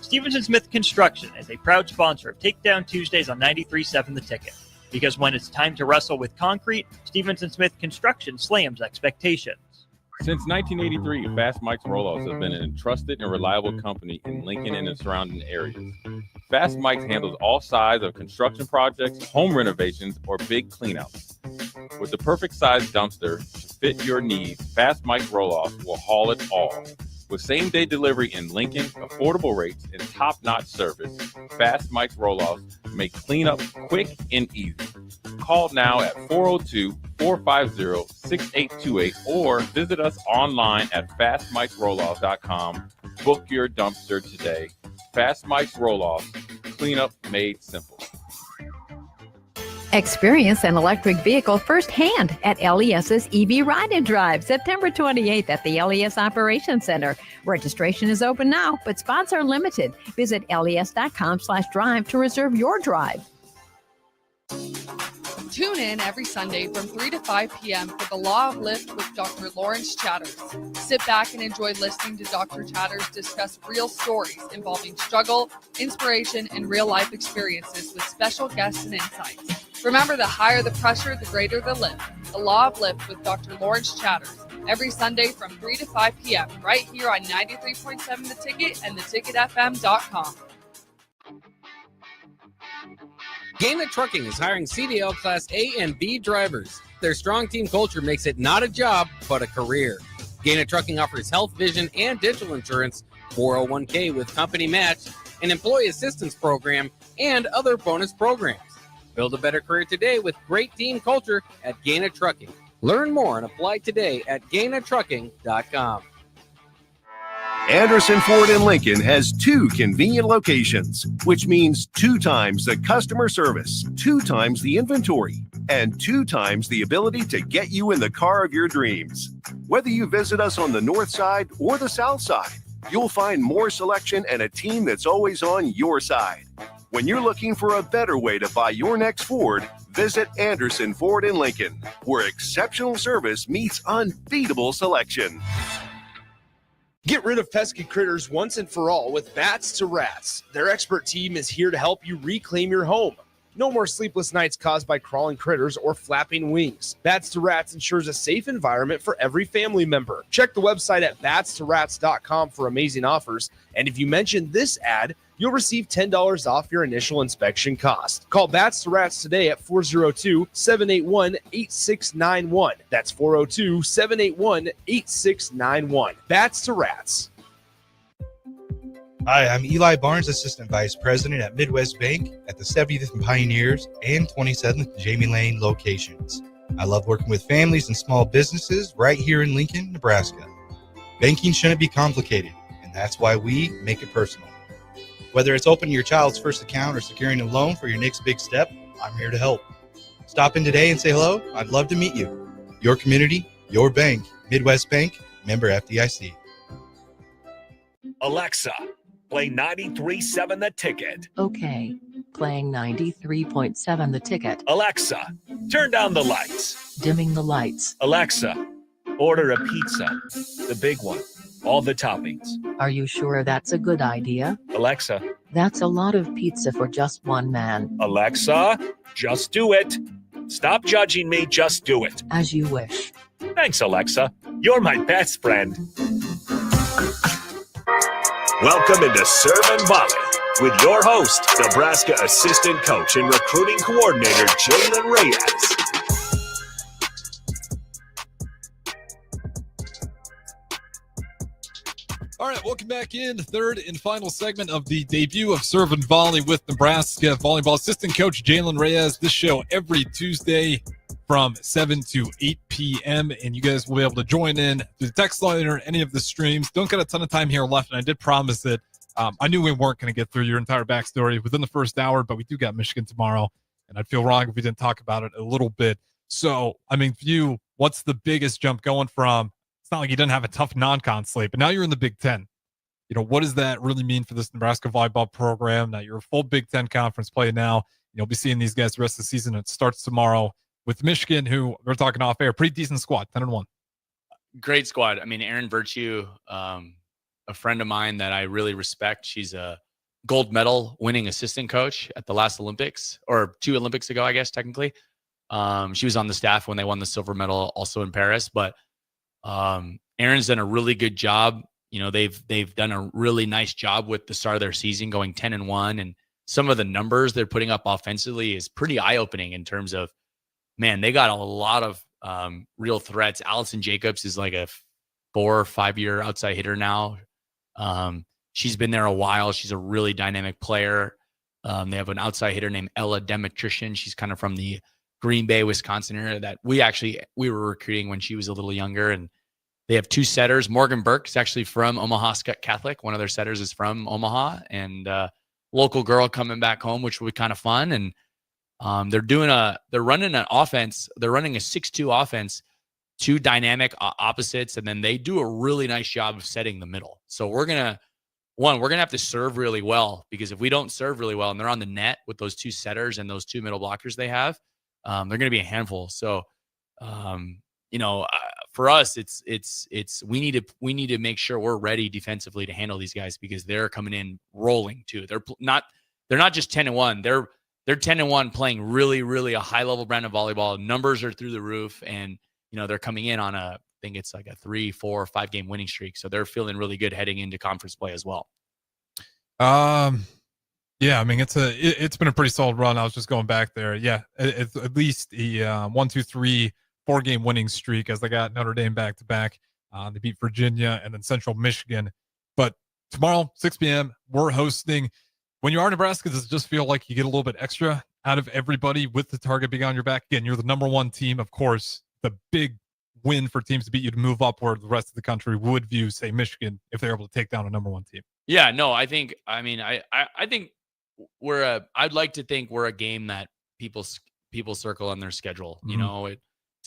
Stevens & Smith Construction is a proud sponsor of Takedown Tuesdays on 93.7 The Ticket. Because when it's time to wrestle with concrete, Stevens & Smith Construction slams expectations. Since 1983, Fast Mike's Rollouts have been a trusted and reliable company in Lincoln and the surrounding areas. Fast Mike's handles all sides of construction projects, home renovations, or big cleanouts. With the perfect size dumpster to fit your needs, Fast Mike's Rollouts will haul it all. With same-day delivery in Lincoln, affordable rates, and top-notch service, Fast Mike's Rollouts make cleanup quick and easy. Call now at 402-450-6828 or visit us online at fastmikesrollout.com. Book your dumpster today. Fast Mike's Rollout, cleanup made simple. Experience an electric vehicle firsthand at LES's EV Ride and Drive, September 28th at the LES Operations Center. Registration is open now, but spots are limited. Visit les.com/drive to reserve your drive. Tune in every Sunday from 3 to 5 p.m. for the Law of Lift with Dr. Lawrence Chatters. Sit back and enjoy listening to Dr. Chatters discuss real stories involving struggle, inspiration, and real-life experiences with special guests and insights. Remember, the higher the pressure, the greater the lift. The Law of Lift with Dr. Lawrence Chatters. Every Sunday from 3 to 5 p.m. right here on 93.7 The Ticket and theticketfm.com. Gaina Trucking is hiring CDL Class A and B drivers. Their strong team culture makes it not a job, but a career. Gaina Trucking offers health, vision, and dental insurance, 401k with company match, an employee assistance program, and other bonus programs. Build a better career today with great team culture at Gaina Trucking. Learn more and apply today at gainatrucking.com. Anderson Ford in Lincoln has 2 convenient locations, which means 2 times the customer service, 2 times the inventory, and 2 times the ability to get you in the car of your dreams. Whether you visit us on the north side or the south side, you'll find more selection and a team that's always on your side. When you're looking for a better way to buy your next Ford, visit Anderson Ford in Lincoln, where exceptional service meets unbeatable selection. Get rid of pesky critters once and for all with Bats to Rats. Their expert team is here to help you reclaim your home. No more sleepless nights caused by crawling critters or flapping wings. Bats to Rats ensures a safe environment for every family member. Check the website at batstoRats.com for amazing offers. And if you mention this ad, you'll receive $10 off your initial inspection cost. Call Bats to Rats today at 402-781-8691. That's 402-781-8691. Bats to Rats. Hi, I'm Eli Barnes, Assistant Vice President at Midwest Bank at the 70th and Pioneers and 27th Jamie Lane locations. I love working with families and small businesses right here in Lincoln, Nebraska. Banking shouldn't be complicated, and that's why we make it personal. Whether it's opening your child's first account or securing a loan for your next big step, I'm here to help. Stop in today and say hello. I'd love to meet you. Your community, your bank. Midwest Bank, member FDIC. Alexa, play 93.7 The Ticket. Okay, playing 93.7 The Ticket. Alexa, turn down the lights. Dimming the lights. Alexa, order a pizza. The big one. All the toppings. Are you sure that's a good idea? Alexa. That's a lot of pizza for just one man. Alexa, just do it. Stop judging me, just do it. As you wish. Thanks, Alexa. You're my best friend. Welcome into Serve and Volley with your host, Nebraska Assistant Coach and Recruiting Coordinator Jaylen Reyes. All right, welcome back in. Third and final segment of the debut of Serve and Volley with Nebraska Volleyball Assistant Coach Jaylen Reyes. This show every Tuesday from 7 to 8 p.m. And you guys will be able to join in through the text line or any of the streams. Don't got a ton of time here left, and I did promise that I knew we weren't going to get through your entire backstory within the first hour, but we do got Michigan tomorrow, and I'd feel wrong if we didn't talk about it a little bit. So, I mean, for you, what's the biggest jump going from, it's not like you didn't have a tough non-con slate, but now you're in the Big Ten. You know, what does that really mean for this Nebraska volleyball program? Now you're a full Big Ten conference play now. You'll be seeing these guys the rest of the season. It starts tomorrow with Michigan, who we're talking off air, pretty decent squad, 10-1. Great squad. I mean, Erin Virtue, a friend of mine that I really respect. She's a gold medal winning assistant coach at the last Olympics, or 2 Olympics ago, I guess, technically. She was on the staff when they won the silver medal also in Paris, but Erin's done a really good job. You know, they've done a really nice job with the start of their season going 10-1, and some of the numbers they're putting up offensively is pretty eye-opening in terms of, man, they got a lot of real threats. Allison Jacobs is like a 4 or 5 year outside hitter now. She's been there a while. She's a really dynamic player. They have an outside hitter named Ella Demetrician. She's kind of from the Green Bay, Wisconsin area that we were recruiting when she was a little younger. And they have 2 setters. Morgan Burke is actually from Omaha Catholic. One of their setters is from Omaha, and local girl coming back home, which will be kind of fun. And they're running an offense. They're running a 6-2 offense, 2 dynamic opposites, and then they do a really nice job of setting the middle. So we're gonna have to serve really well, because if we don't serve really well and they're on the net with those 2 setters and those 2 middle blockers they have, they're gonna be a handful. So for us, it's we need to make sure we're ready defensively to handle these guys, because they're coming in rolling too. They're not just 10-1. They're 10-1 playing really, really a high level brand of volleyball. Numbers are through the roof, and they're coming in on I think it's like a 3, 4, 5 game winning streak. So they're feeling really good heading into conference play as well. Yeah, I mean, it's been a pretty solid run. I was just going back there. Yeah, it's at least a 1, 2, 3, 4 game winning streak, as they got Notre Dame back to back. They beat Virginia and then Central Michigan. But tomorrow, 6 p.m., we're hosting. When you are Nebraska, does it just feel like you get a little bit extra out of everybody with the target being on your back? Again, you're the number 1 team. Of course, the big win for teams to beat you to move up where the rest of the country would view, say, Michigan, if they're able to take down a number 1 team. Yeah, no, I think I'd like to think we're a game that people circle on their schedule. Mm-hmm.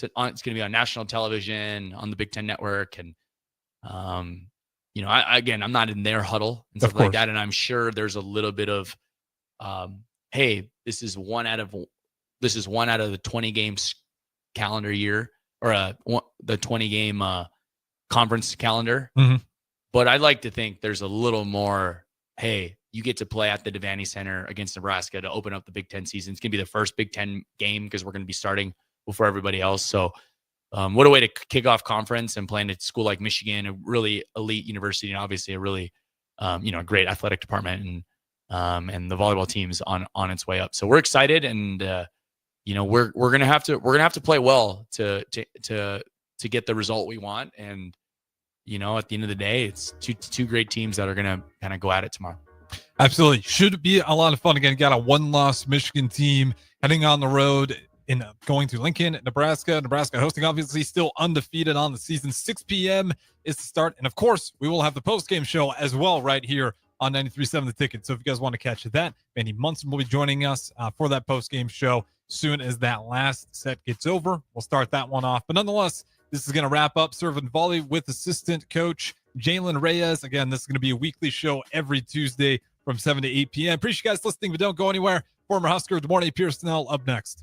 It's going to be on national television, on the Big Ten Network, and I'm not in their huddle and stuff like that, and I'm sure there's a little bit of, hey, this is one out of the 20 games calendar year, or the 20 game conference calendar. Mm-hmm. But I'd like to think there's a little more, hey, you get to play at the Devaney Center against Nebraska to open up the Big Ten season. It's going to be the first Big Ten game because we're going to be starting before everybody else. So what a way to kick off conference and playing at a school like Michigan, a really elite university, and obviously a really, a great athletic department, and the volleyball team's on its way up. So we're excited, and we're gonna have to play well to get the result we want. And at the end of the day, it's two great teams that are gonna kind of go at it tomorrow. Absolutely. Should be a lot of fun. Again, got a 1-loss Michigan team heading on the road in going to Lincoln, Nebraska. Nebraska hosting, obviously still undefeated on the season. 6 p.m. is the start. And of course, we will have the post-game show as well right here on 93.7 The Ticket. So if you guys want to catch that, Manny Munson will be joining us for that post-game show soon as that last set gets over. We'll start that one off. But nonetheless, this is going to wrap up Serve and Volley with assistant coach Jaylen Reyes. Again, this is going to be a weekly show every Tuesday from 7 to 8 p.m. Appreciate you guys listening, but don't go anywhere. Former Husker DeMornay Piersonell up next.